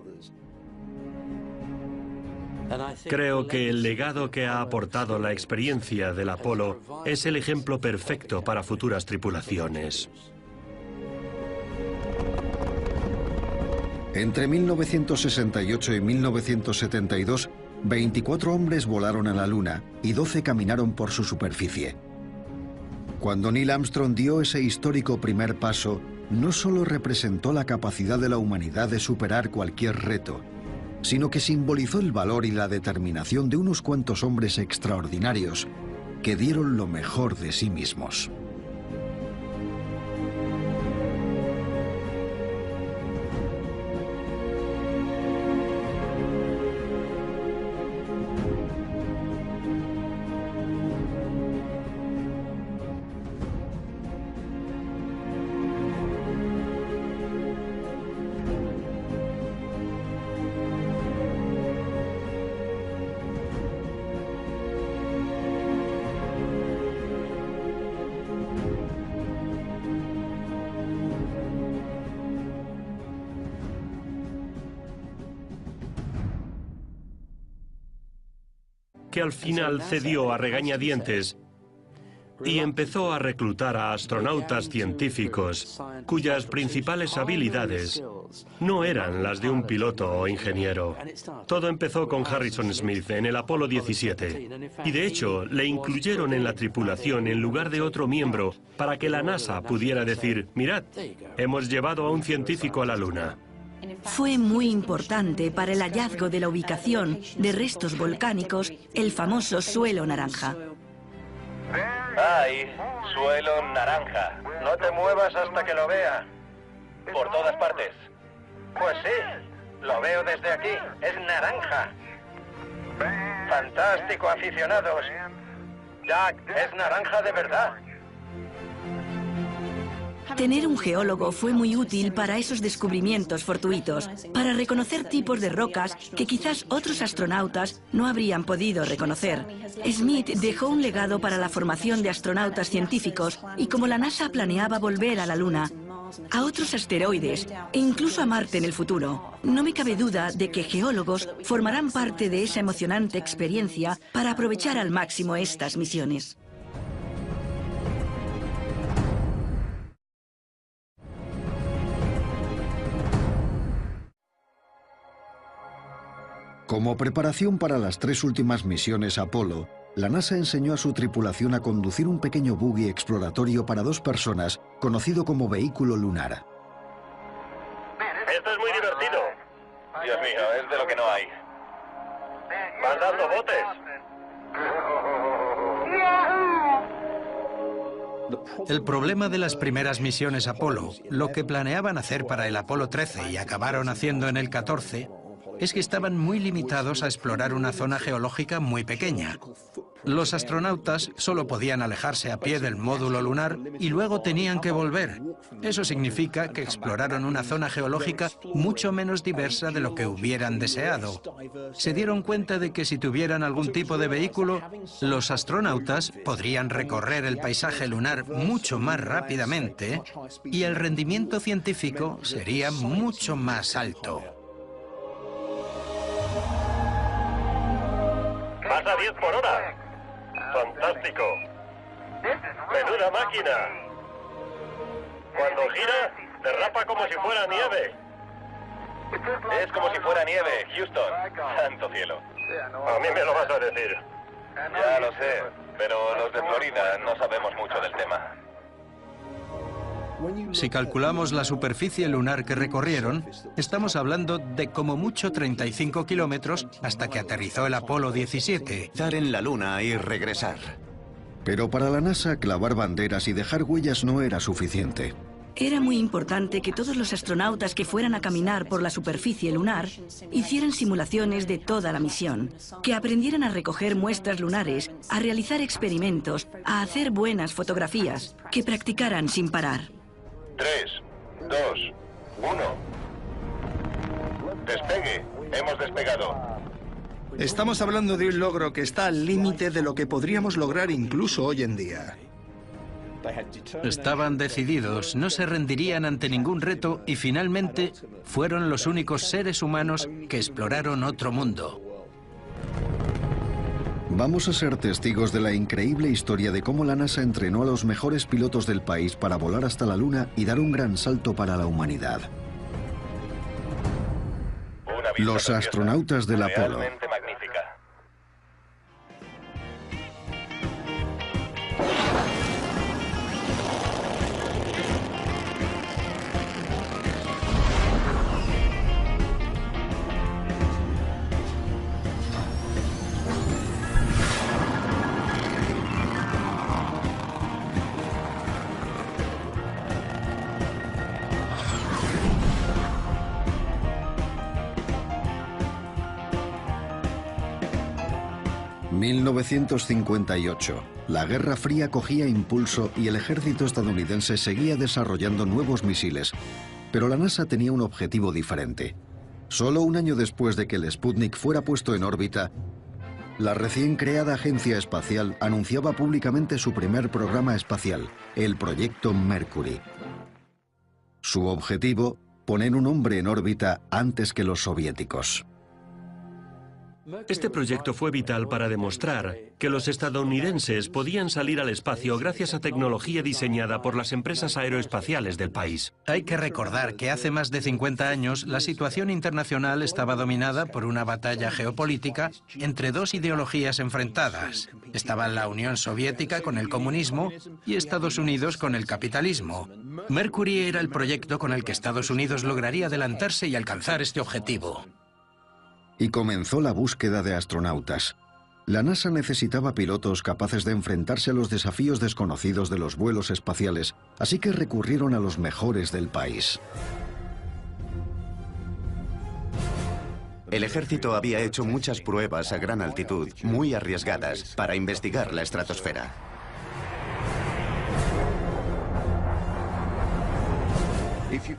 Creo que el legado que ha aportado la experiencia del Apolo es el ejemplo perfecto para futuras tripulaciones. Entre 1968 y 1972, 24 hombres volaron a la Luna y 12 caminaron por su superficie. Cuando Neil Armstrong dio ese histórico primer paso, no solo representó la capacidad de la humanidad de superar cualquier reto, sino que simbolizó el valor y la determinación de unos cuantos hombres extraordinarios que dieron lo mejor de sí mismos. Que al final cedió a regañadientes y empezó a reclutar a astronautas científicos cuyas principales habilidades no eran las de un piloto o ingeniero. Todo empezó con Harrison Smith en el Apolo 17 y de hecho le incluyeron en la tripulación en lugar de otro miembro para que la NASA pudiera decir: mirad, hemos llevado a un científico a la Luna. Fue muy importante para el hallazgo de la ubicación de restos volcánicos, el famoso suelo naranja. ¡Ay! Suelo naranja. No te muevas hasta que lo vea. Por todas partes. Pues sí, lo veo desde aquí. Es naranja. Fantástico, aficionados. Jack, es naranja de verdad. Tener un geólogo fue muy útil para esos descubrimientos fortuitos, para reconocer tipos de rocas que quizás otros astronautas no habrían podido reconocer. Smith dejó un legado para la formación de astronautas científicos y como la NASA planeaba volver a la Luna, a otros asteroides e incluso a Marte en el futuro, no me cabe duda de que geólogos formarán parte de esa emocionante experiencia para aprovechar al máximo estas misiones. Como preparación para las 3 últimas misiones Apolo, la NASA enseñó a su tripulación a conducir un pequeño buggy exploratorio para 2 personas, conocido como vehículo lunar. Esto es muy divertido. Dios mío, es de lo que no hay. ¿Van dando botes? El problema de las primeras misiones Apolo, lo que planeaban hacer para el Apolo 13 y acabaron haciendo en el 14, es que estaban muy limitados a explorar una zona geológica muy pequeña. Los astronautas solo podían alejarse a pie del módulo lunar y luego tenían que volver. Eso significa que exploraron una zona geológica mucho menos diversa de lo que hubieran deseado. Se dieron cuenta de que si tuvieran algún tipo de vehículo, los astronautas podrían recorrer el paisaje lunar mucho más rápidamente y el rendimiento científico sería mucho más alto. ¡Vas a 10 por hora! ¡Fantástico! ¡Menuda máquina! Cuando gira, derrapa como si fuera nieve. Es como si fuera nieve, Houston. Santo cielo. A mí me lo vas a decir. Ya lo sé, pero los de Florida no sabemos mucho del tema. Si calculamos la superficie lunar que recorrieron, estamos hablando de como mucho 35 kilómetros hasta que aterrizó el Apolo 17. Estar en la Luna y regresar. Pero para la NASA, clavar banderas y dejar huellas no era suficiente. Era muy importante que todos los astronautas que fueran a caminar por la superficie lunar hicieran simulaciones de toda la misión, que aprendieran a recoger muestras lunares, a realizar experimentos, a hacer buenas fotografías, que practicaran sin parar. 3, 2, 1. Despegue. Hemos despegado. Estamos hablando de un logro que está al límite de lo que podríamos lograr incluso hoy en día. Estaban decididos, no se rendirían ante ningún reto y finalmente fueron los únicos seres humanos que exploraron otro mundo. Vamos a ser testigos de la increíble historia de cómo la NASA entrenó a los mejores pilotos del país para volar hasta la Luna y dar un gran salto para la humanidad. Los astronautas del Apolo. Realmente magnífica. ...1958. La Guerra Fría cogía impulso y el ejército estadounidense seguía desarrollando nuevos misiles. Pero la NASA tenía un objetivo diferente. Solo un año después de que el Sputnik fuera puesto en órbita, la recién creada agencia espacial anunciaba públicamente su primer programa espacial, el Proyecto Mercury. Su objetivo, poner un hombre en órbita antes que los soviéticos. Este proyecto fue vital para demostrar que los estadounidenses podían salir al espacio gracias a tecnología diseñada por las empresas aeroespaciales del país. Hay que recordar que hace más de 50 años la situación internacional estaba dominada por una batalla geopolítica entre 2 ideologías enfrentadas. Estaban la Unión Soviética con el comunismo y Estados Unidos con el capitalismo. Mercury era el proyecto con el que Estados Unidos lograría adelantarse y alcanzar este objetivo. Y comenzó la búsqueda de astronautas. La NASA necesitaba pilotos capaces de enfrentarse a los desafíos desconocidos de los vuelos espaciales, así que recurrieron a los mejores del país. El ejército había hecho muchas pruebas a gran altitud, muy arriesgadas, para investigar la estratosfera.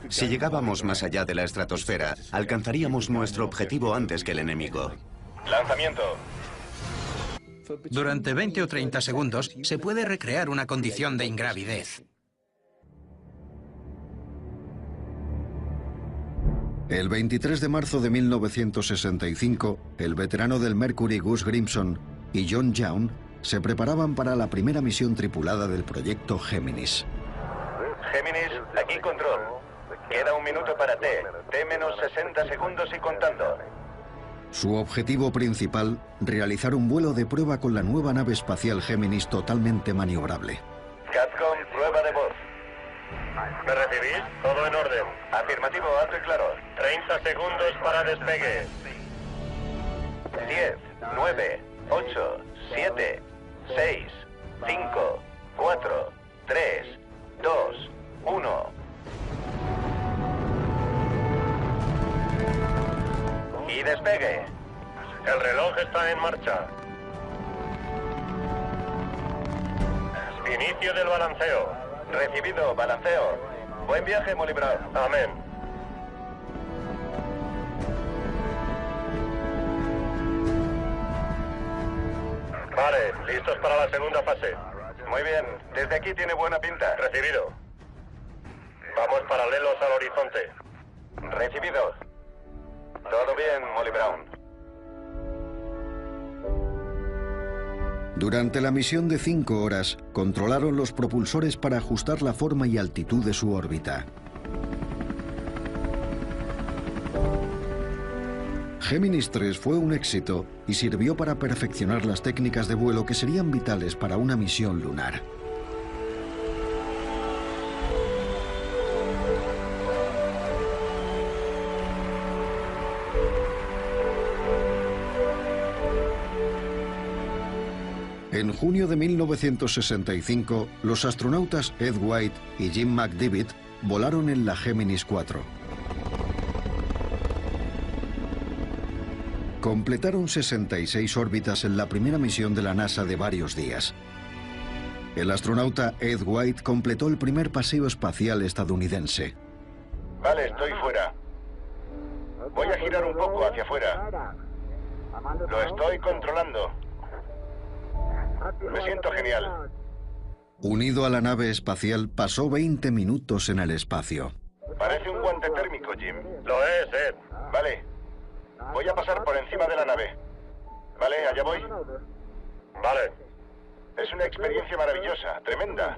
Si llegábamos más allá de la estratosfera, alcanzaríamos nuestro objetivo antes que el enemigo. Lanzamiento. Durante 20 o 30 segundos se puede recrear una condición de ingravidez. El 23 de marzo de 1965, el veterano del Mercury Gus Grimson y John Young se preparaban para la primera misión tripulada del proyecto Géminis. Géminis, aquí control. Queda 1 minuto para T. T menos 60 segundos y contando. Su objetivo principal, realizar un vuelo de prueba con la nueva nave espacial Géminis totalmente maniobrable. Capcom, prueba de voz. ¿Me recibís? Todo en orden. Afirmativo, alto y claro. 30 segundos para despegue. 10, 9, 8, 7, 6, 5, 4, 3, 2, 1. Y despegue. El reloj está en marcha. Inicio del balanceo. Recibido, balanceo. Buen viaje, Molly Brown. Amén. Vale, listos para la segunda fase. Muy bien, desde aquí tiene buena pinta. Recibido. Vamos paralelos al horizonte. Recibido. Todo bien, Molly Brown. Durante la misión de 5 horas, controlaron los propulsores para ajustar la forma y altitud de su órbita. Géminis 3 fue un éxito y sirvió para perfeccionar las técnicas de vuelo que serían vitales para una misión lunar. En junio de 1965, los astronautas Ed White y Jim McDivitt volaron en la Géminis 4. Completaron 66 órbitas en la primera misión de la NASA de varios días. El astronauta Ed White completó el primer paseo espacial estadounidense. Vale, estoy fuera. Voy a girar un poco hacia afuera. Lo estoy controlando. Me siento genial. Unido a la nave espacial, pasó 20 minutos en el espacio. Parece un guante térmico, Jim. Lo es, Ed. Vale. Voy a pasar por encima de la nave. Vale, allá voy. Vale. Es una experiencia maravillosa, tremenda.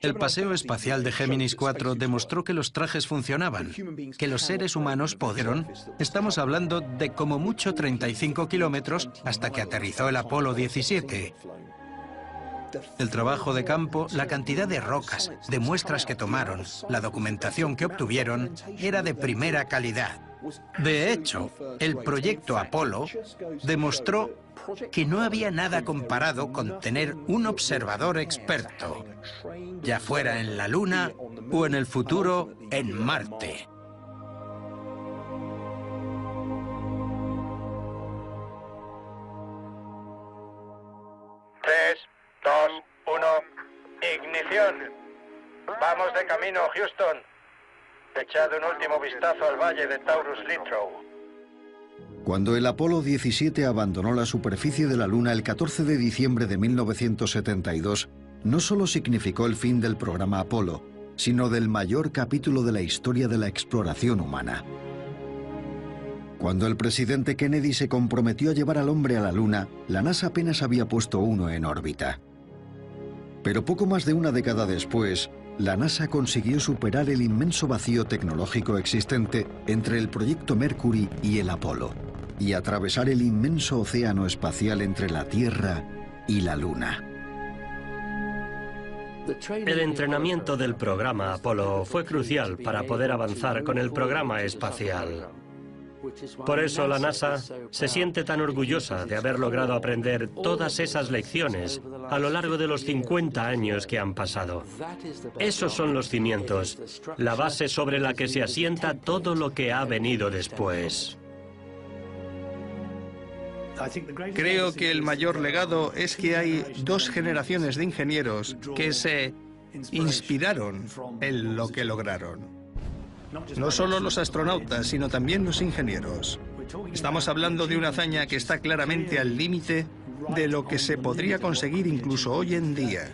El paseo espacial de Géminis 4 demostró que los trajes funcionaban, que los seres humanos pudieron. Estamos hablando de como mucho 35 kilómetros hasta que aterrizó el Apolo 17. El trabajo de campo, la cantidad de rocas, de muestras que tomaron, la documentación que obtuvieron, era de primera calidad. De hecho, el proyecto Apolo demostró que no había nada comparado con tener un observador experto, ya fuera en la Luna o en el futuro en Marte. Tres, dos, uno, ignición. Vamos de camino, Houston. Echad un último vistazo al valle de Taurus Littrow. Cuando el Apolo 17 abandonó la superficie de la Luna el 14 de diciembre de 1972, no solo significó el fin del programa Apolo, sino del mayor capítulo de la historia de la exploración humana. Cuando el presidente Kennedy se comprometió a llevar al hombre a la Luna, la NASA apenas había puesto uno en órbita. Pero poco más de una década después, la NASA consiguió superar el inmenso vacío tecnológico existente entre el proyecto Mercury y el Apolo, y atravesar el inmenso océano espacial entre la Tierra y la Luna. El entrenamiento del programa Apolo fue crucial para poder avanzar con el programa espacial. Por eso la NASA se siente tan orgullosa de haber logrado aprender todas esas lecciones a lo largo de los 50 años que han pasado. Esos son los cimientos, la base sobre la que se asienta todo lo que ha venido después. Creo que el mayor legado es que hay dos generaciones de ingenieros que se inspiraron en lo que lograron. No solo los astronautas, sino también los ingenieros. Estamos hablando de una hazaña que está claramente al límite de lo que se podría conseguir incluso hoy en día.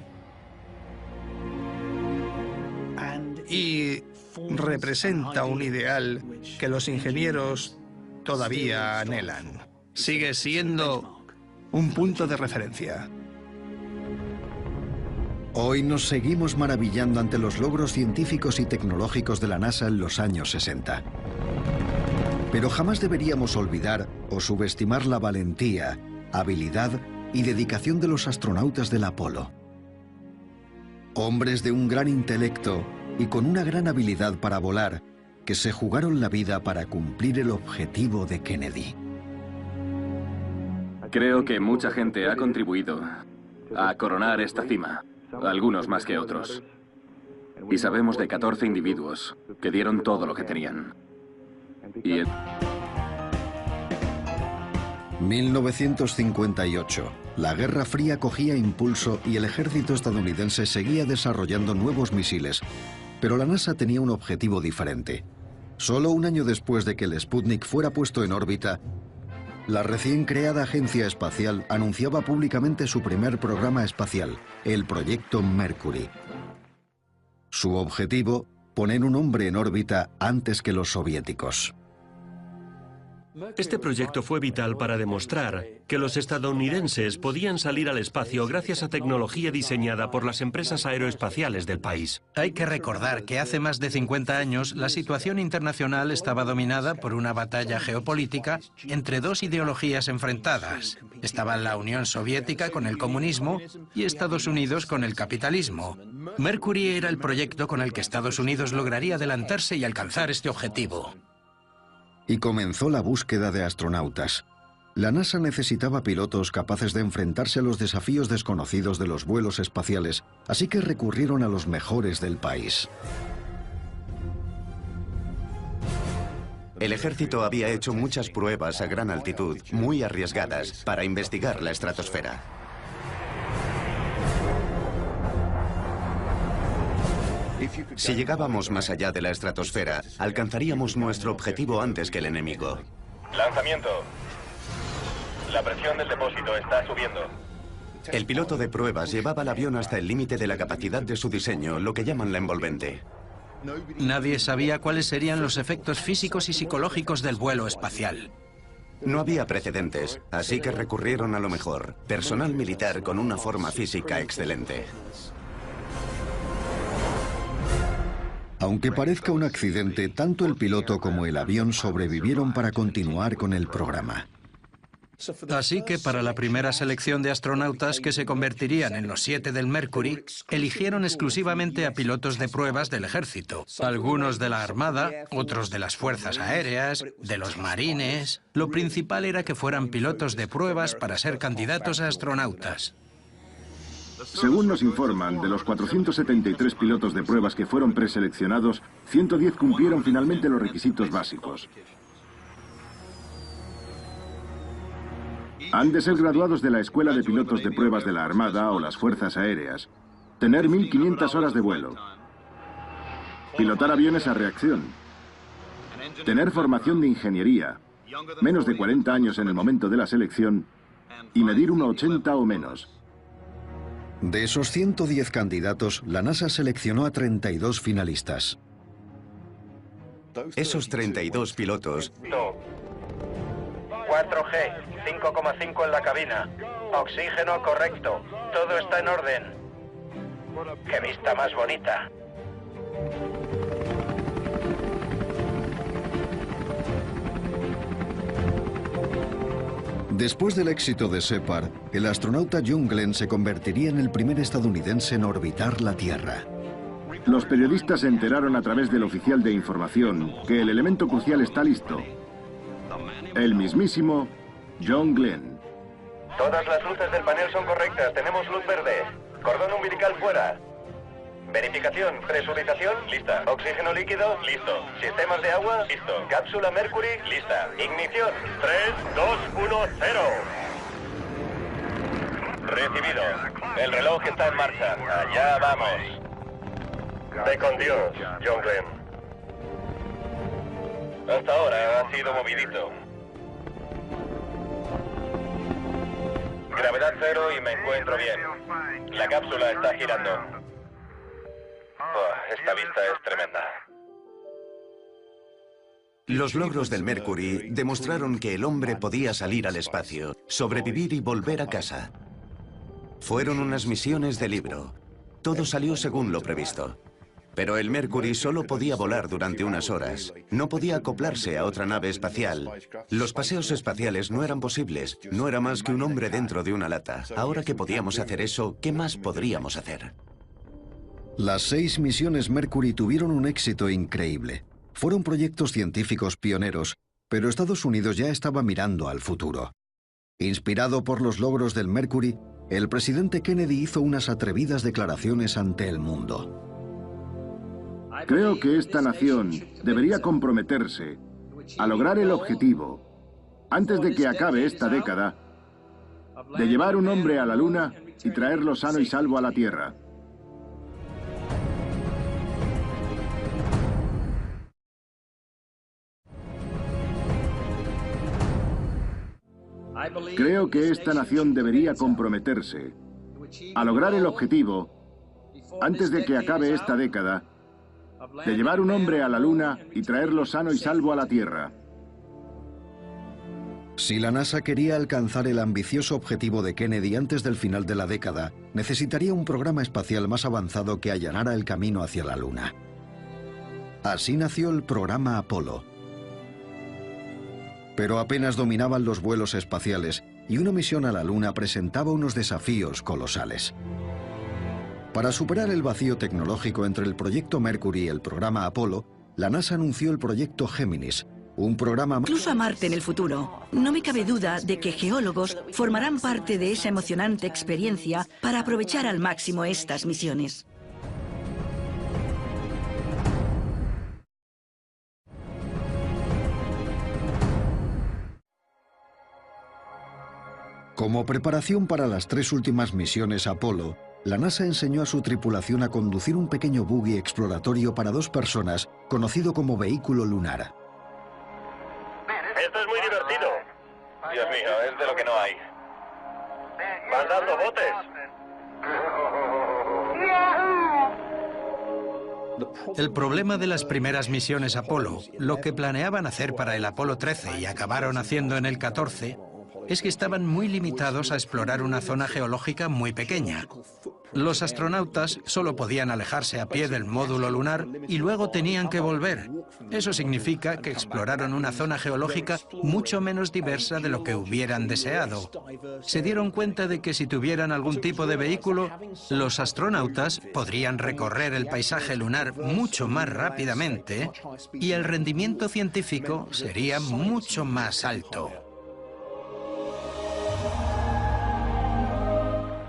Y representa un ideal que los ingenieros todavía anhelan. Sigue siendo un punto de referencia. Hoy nos seguimos maravillando ante los logros científicos y tecnológicos de la NASA en los años 60. Pero jamás deberíamos olvidar o subestimar la valentía, habilidad y dedicación de los astronautas del Apolo. Hombres de un gran intelecto y con una gran habilidad para volar, que se jugaron la vida para cumplir el objetivo de Kennedy. Creo que mucha gente ha contribuido a coronar esta cima, algunos más que otros. Y sabemos de 14 individuos que dieron todo lo que tenían. 1958. La Guerra Fría cogía impulso y el ejército estadounidense seguía desarrollando nuevos misiles. Pero la NASA tenía un objetivo diferente. Solo un año después de que el Sputnik fuera puesto en órbita, la recién creada agencia espacial anunciaba públicamente su primer programa espacial, el Proyecto Mercury. Su objetivo, poner un hombre en órbita antes que los soviéticos. Este proyecto fue vital para demostrar que los estadounidenses podían salir al espacio gracias a tecnología diseñada por las empresas aeroespaciales del país. Hay que recordar que hace más de 50 años la situación internacional estaba dominada por una batalla geopolítica entre dos ideologías enfrentadas. Estaban la Unión Soviética con el comunismo y Estados Unidos con el capitalismo. Mercury era el proyecto con el que Estados Unidos lograría adelantarse y alcanzar este objetivo. Y comenzó la búsqueda de astronautas. La NASA necesitaba pilotos capaces de enfrentarse a los desafíos desconocidos de los vuelos espaciales, así que recurrieron a los mejores del país. El ejército había hecho muchas pruebas a gran altitud, muy arriesgadas, para investigar la estratosfera. Si llegábamos más allá de la estratosfera, alcanzaríamos nuestro objetivo antes que el enemigo. Lanzamiento. La presión del depósito está subiendo. El piloto de pruebas llevaba el avión hasta el límite de la capacidad de su diseño, lo que llaman la envolvente. Nadie sabía cuáles serían los efectos físicos y psicológicos del vuelo espacial. No había precedentes, así que recurrieron a lo mejor, personal militar con una forma física excelente. Aunque parezca un accidente, tanto el piloto como el avión sobrevivieron para continuar con el programa. Así que para la primera selección de astronautas que se convertirían en los 7 del Mercury, eligieron exclusivamente a pilotos de pruebas del ejército. Algunos de la Armada, otros de las Fuerzas Aéreas, de los Marines. Lo principal era que fueran pilotos de pruebas para ser candidatos a astronautas. Según nos informan, de los 473 pilotos de pruebas que fueron preseleccionados, 110 cumplieron finalmente los requisitos básicos. Han de ser graduados de la Escuela de Pilotos de Pruebas de la Armada o las Fuerzas Aéreas. Tener 1500 horas de vuelo. Pilotar aviones a reacción. Tener formación de ingeniería. Menos de 40 años en el momento de la selección. Y medir 1,80 o menos. De esos 110 candidatos, la NASA seleccionó a 32 finalistas. Esos 32 pilotos... 4G, 5,5 en la cabina. Oxígeno correcto. Todo está en orden. ¡Qué vista más bonita! Después del éxito de SEPAR, el astronauta John Glenn se convertiría en el primer estadounidense en orbitar la Tierra. Los periodistas se enteraron a través del oficial de información que el elemento crucial está listo. El mismísimo John Glenn. Todas las luces del panel son correctas. Tenemos luz verde. Cordón umbilical fuera. Verificación. Presurización. Lista. Oxígeno líquido. Listo. Sistemas de agua. Listo. Cápsula Mercury. Lista. Ignición. 3, 2, 1, 0. Recibido. El reloj está en marcha. Allá vamos. Ve con Dios, John Glenn. Hasta ahora ha sido movidito. Gravedad cero y me encuentro bien. La cápsula está girando. Esta vista es tremenda. Los logros del Mercury demostraron que el hombre podía salir al espacio, sobrevivir y volver a casa. Fueron unas misiones de libro. Todo salió según lo previsto. Pero el Mercury solo podía volar durante unas horas. No podía acoplarse a otra nave espacial. Los paseos espaciales no eran posibles. No era más que un hombre dentro de una lata. Ahora que podíamos hacer eso, ¿qué más podríamos hacer? Las 6 misiones Mercury tuvieron un éxito increíble. Fueron proyectos científicos pioneros, pero Estados Unidos ya estaba mirando al futuro. Inspirado por los logros del Mercury, el presidente Kennedy hizo unas atrevidas declaraciones ante el mundo. Creo que esta nación debería comprometerse a lograr el objetivo, antes de que acabe esta década, de llevar un hombre a la Luna y traerlo sano y salvo a la Tierra. Creo que esta nación debería comprometerse a lograr el objetivo, antes de que acabe esta década, de llevar un hombre a la Luna y traerlo sano y salvo a la Tierra. Si la NASA quería alcanzar el ambicioso objetivo de Kennedy antes del final de la década, necesitaría un programa espacial más avanzado que allanara el camino hacia la Luna. Así nació el programa Apolo. Pero apenas dominaban los vuelos espaciales y una misión a la Luna presentaba unos desafíos colosales. Para superar el vacío tecnológico entre el proyecto Mercury y el programa Apolo, la NASA anunció el proyecto Géminis, un programa... Incluso a Marte en el futuro. No me cabe duda de que geólogos formarán parte de esa emocionante experiencia para aprovechar al máximo estas misiones. Como preparación para las 3 últimas misiones Apolo, la NASA enseñó a su tripulación a conducir un pequeño buggy exploratorio para 2 personas, conocido como vehículo lunar. Esto es muy divertido. Dios mío, es de lo que no hay. ¿Van dando botes? El problema de las primeras misiones Apolo, lo que planeaban hacer para el Apolo 13 y acabaron haciendo en el 14, es que estaban muy limitados a explorar una zona geológica muy pequeña. Los astronautas solo podían alejarse a pie del módulo lunar y luego tenían que volver. Eso significa que exploraron una zona geológica mucho menos diversa de lo que hubieran deseado. Se dieron cuenta de que si tuvieran algún tipo de vehículo, los astronautas podrían recorrer el paisaje lunar mucho más rápidamente y el rendimiento científico sería mucho más alto.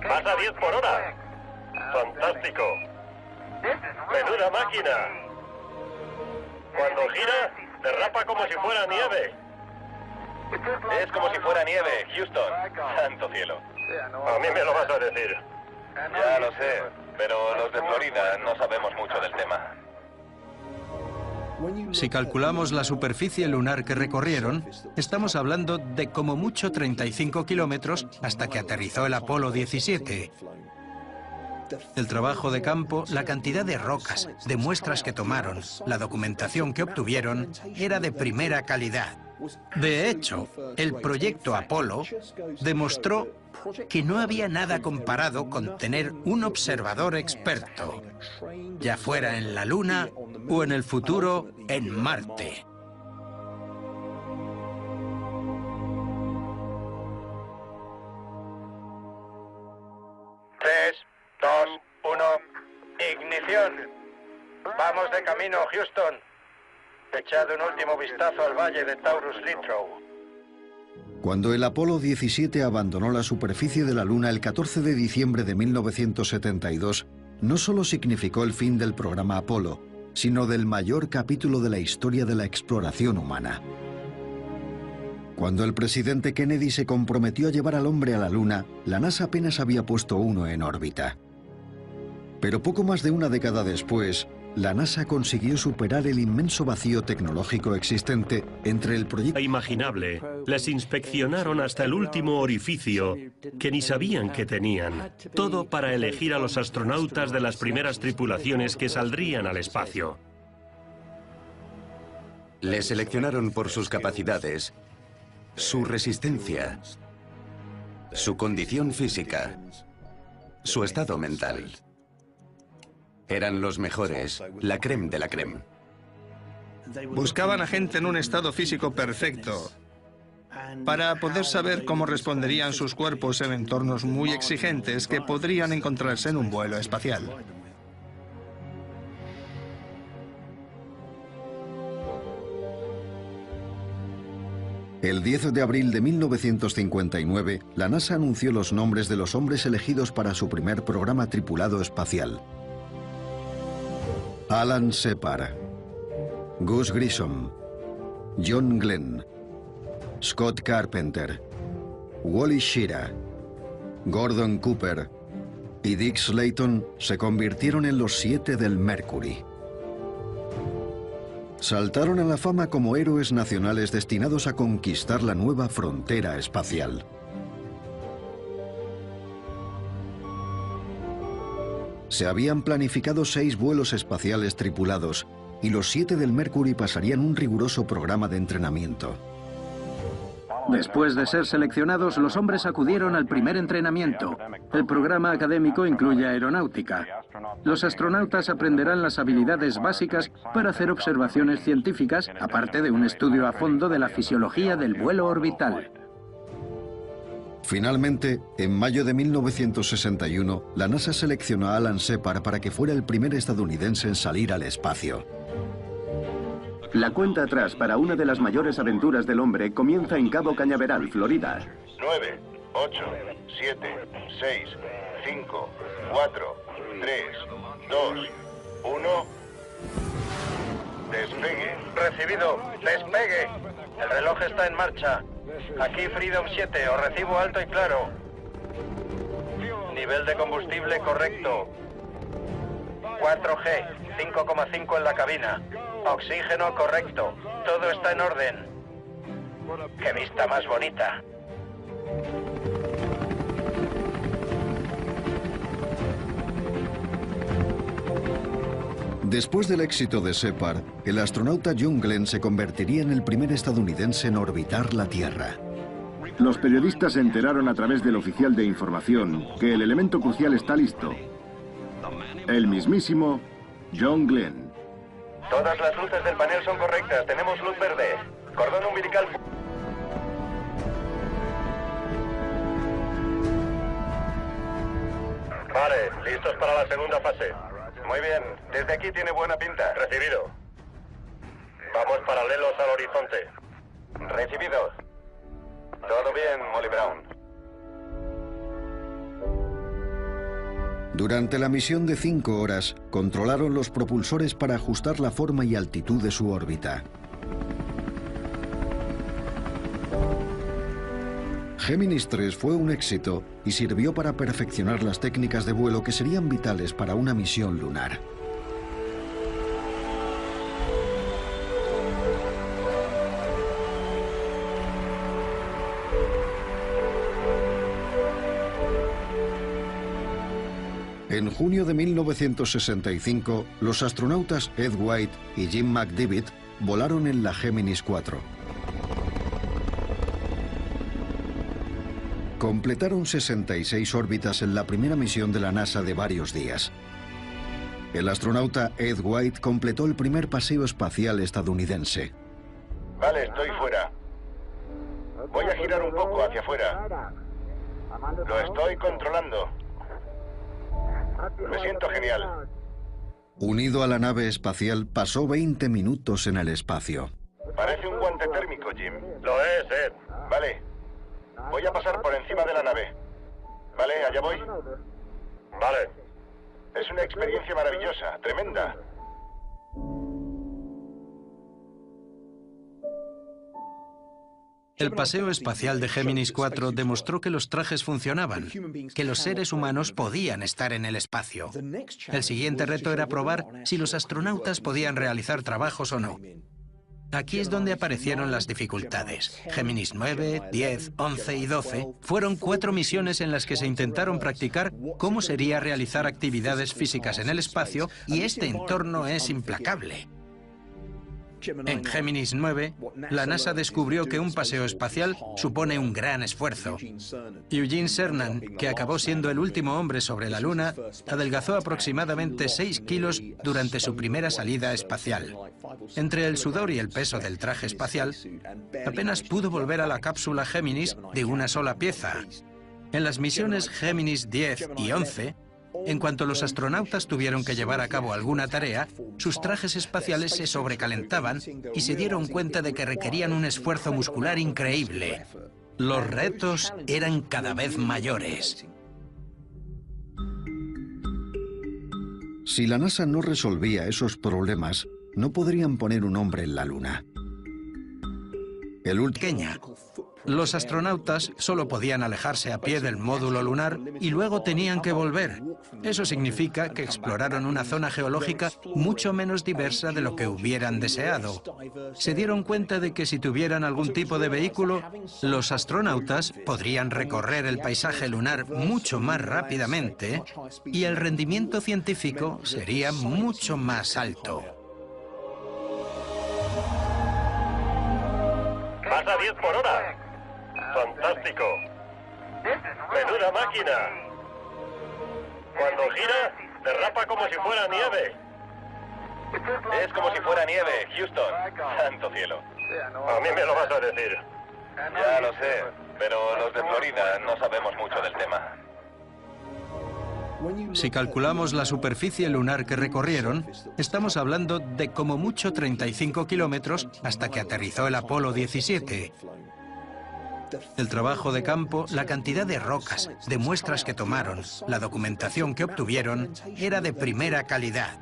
Vas a 10 por hora. Fantástico. Menuda máquina. Cuando gira, derrapa como si fuera nieve. Es como si fuera nieve, Houston. Santo cielo. A mí me lo vas a decir. Ya lo sé, pero los de Florida no sabemos mucho del tema. Si calculamos la superficie lunar que recorrieron, estamos hablando de como mucho 35 kilómetros hasta que aterrizó el Apolo 17. El trabajo de campo, la cantidad de rocas, de muestras que tomaron, la documentación que obtuvieron, era de primera calidad. De hecho, el proyecto Apolo demostró que no había nada comparado con tener un observador experto, ya fuera en la Luna o en el futuro en Marte. Atención. Vamos de camino, Houston. Echad un último vistazo al valle de Taurus Littrow. Cuando el Apolo 17 abandonó la superficie de la Luna el 14 de diciembre de 1972, no solo significó el fin del programa Apolo, sino del mayor capítulo de la historia de la exploración humana. Cuando el presidente Kennedy se comprometió a llevar al hombre a la Luna, la NASA apenas había puesto uno en órbita. Pero poco más de una década después, la NASA consiguió superar el inmenso vacío tecnológico existente entre el proyecto Imaginable. Les inspeccionaron hasta el último orificio que ni sabían que tenían. Todo para elegir a los astronautas de las primeras tripulaciones que saldrían al espacio. Les seleccionaron por sus capacidades, su resistencia, su condición física, su estado mental. Eran los mejores, la crème de la crème. Buscaban a gente en un estado físico perfecto para poder saber cómo responderían sus cuerpos en entornos muy exigentes que podrían encontrarse en un vuelo espacial. El 10 de abril de 1959, la NASA anunció los nombres de los hombres elegidos para su primer programa tripulado espacial. Alan Shepard, Gus Grissom, John Glenn, Scott Carpenter, Wally Schirra, Gordon Cooper y Dick Slayton se convirtieron en los 7 del Mercury. Saltaron a la fama como héroes nacionales destinados a conquistar la nueva frontera espacial. Se habían planificado 6 vuelos espaciales tripulados y los 7 del Mercury pasarían un riguroso programa de entrenamiento. Después de ser seleccionados, los hombres acudieron al primer entrenamiento. El programa académico incluye aeronáutica. Los astronautas aprenderán las habilidades básicas para hacer observaciones científicas, aparte de un estudio a fondo de la fisiología del vuelo orbital. Finalmente, en mayo de 1961, la NASA seleccionó a Alan Shepard para que fuera el primer estadounidense en salir al espacio. La cuenta atrás para una de las mayores aventuras del hombre comienza en Cabo Cañaveral, Florida. 9, 8, 7, 6, 5, 4, 3, 2, 1... Despegue. Recibido. Despegue. El reloj está en marcha. Aquí Freedom 7, os recibo alto y claro. Nivel de combustible correcto. 4G, 5,5 en la cabina. Oxígeno correcto. Todo está en orden. ¡Qué vista más bonita! Después del éxito de Shepard, el astronauta John Glenn se convertiría en el primer estadounidense en orbitar la Tierra. Los periodistas se enteraron a través del oficial de información que el elemento crucial está listo. El mismísimo John Glenn. Todas las luces del panel son correctas. Tenemos luz verde. Cordón umbilical. Vale, listos para la segunda fase. Muy bien, desde aquí tiene buena pinta. Recibido. Vamos paralelos al horizonte. Recibido. Todo bien, Molly Brown. Durante la misión de 5 horas, controlaron los propulsores para ajustar la forma y altitud de su órbita. Géminis 3 fue un éxito y sirvió para perfeccionar las técnicas de vuelo que serían vitales para una misión lunar. En junio de 1965, los astronautas Ed White y Jim McDivitt volaron en la Géminis 4. Completaron 66 órbitas en la primera misión de la NASA de varios días. El astronauta Ed White completó el primer paseo espacial estadounidense. Vale, estoy fuera. Voy a girar un poco hacia afuera. Lo estoy controlando. Me siento genial. Unido a la nave espacial, pasó 20 minutos en el espacio. Parece un guante térmico, Jim. Lo es, Ed. Vale. Voy a pasar por encima de la nave. Vale, allá voy. Vale. Es una experiencia maravillosa, tremenda. El paseo espacial de Géminis 4 demostró que los trajes funcionaban, que los seres humanos podían estar en el espacio. El siguiente reto era probar si los astronautas podían realizar trabajos o no. Aquí es donde aparecieron las dificultades. Géminis 9, 10, 11 y 12 fueron 4 misiones en las que se intentaron practicar cómo sería realizar actividades físicas en el espacio, y este entorno es implacable. En Géminis 9, la NASA descubrió que un paseo espacial supone un gran esfuerzo. Eugene Cernan, que acabó siendo el último hombre sobre la Luna, adelgazó aproximadamente 6 kilos durante su primera salida espacial. Entre el sudor y el peso del traje espacial, apenas pudo volver a la cápsula Géminis de una sola pieza. En las misiones Géminis 10 y 11, en cuanto los astronautas tuvieron que llevar a cabo alguna tarea, sus trajes espaciales se sobrecalentaban y se dieron cuenta de que requerían un esfuerzo muscular increíble. Los retos eran cada vez mayores. Si la NASA no resolvía esos problemas, no podrían poner un hombre en la Luna. Los astronautas solo podían alejarse a pie del módulo lunar y luego tenían que volver. Eso significa que exploraron una zona geológica mucho menos diversa de lo que hubieran deseado. Se dieron cuenta de que si tuvieran algún tipo de vehículo, los astronautas podrían recorrer el paisaje lunar mucho más rápidamente y el rendimiento científico sería mucho más alto. ¡Vas a 10 por hora! ¡Fantástico! ¡Menuda máquina! Cuando gira, derrapa como si fuera nieve. Es como si fuera nieve, Houston. Santo cielo. A mí me lo vas a decir. Ya lo sé, pero los de Florida no sabemos mucho del tema. Si calculamos la superficie lunar que recorrieron, estamos hablando de como mucho 35 kilómetros hasta que aterrizó el Apolo 17. El trabajo de campo, la cantidad de rocas, de muestras que tomaron, la documentación que obtuvieron, era de primera calidad.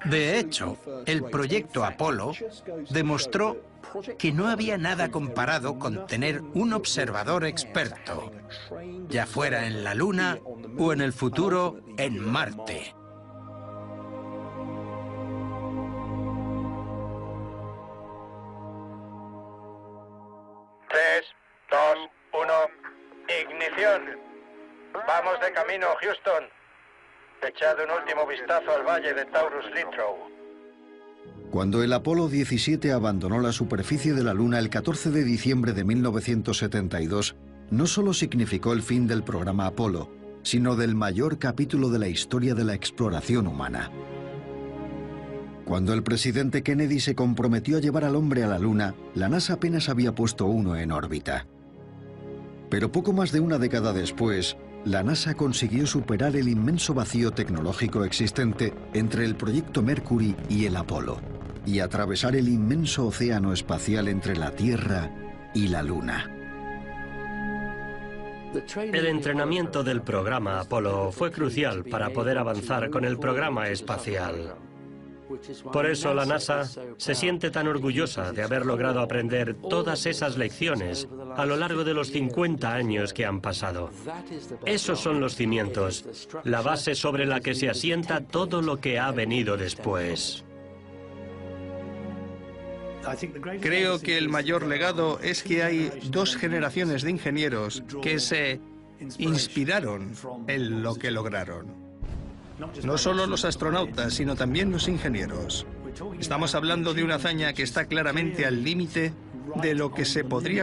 De hecho, el proyecto Apolo demostró que no había nada comparado con tener un observador experto, ya fuera en la Luna o en el futuro en Marte. Tres, dos, uno, ignición. Vamos de camino, Houston. Echad un último vistazo al valle de Taurus Littrow. Cuando el Apolo 17 abandonó la superficie de la Luna el 14 de diciembre de 1972, no solo significó el fin del programa Apolo, sino del mayor capítulo de la historia de la exploración humana. Cuando el presidente Kennedy se comprometió a llevar al hombre a la Luna, la NASA apenas había puesto uno en órbita. Pero poco más de una década después, la NASA consiguió superar el inmenso vacío tecnológico existente entre el proyecto Mercury y el Apolo, y atravesar el inmenso océano espacial entre la Tierra y la Luna. El entrenamiento del programa Apolo fue crucial para poder avanzar con el programa espacial. Por eso la NASA se siente tan orgullosa de haber logrado aprender todas esas lecciones a lo largo de los 50 años que han pasado. Esos son los cimientos, la base sobre la que se asienta todo lo que ha venido después. Creo que el mayor legado es que hay 2 generaciones de ingenieros que se inspiraron en lo que lograron. No solo los astronautas, sino también los ingenieros. Estamos hablando de una hazaña que está claramente al límite de lo que se podría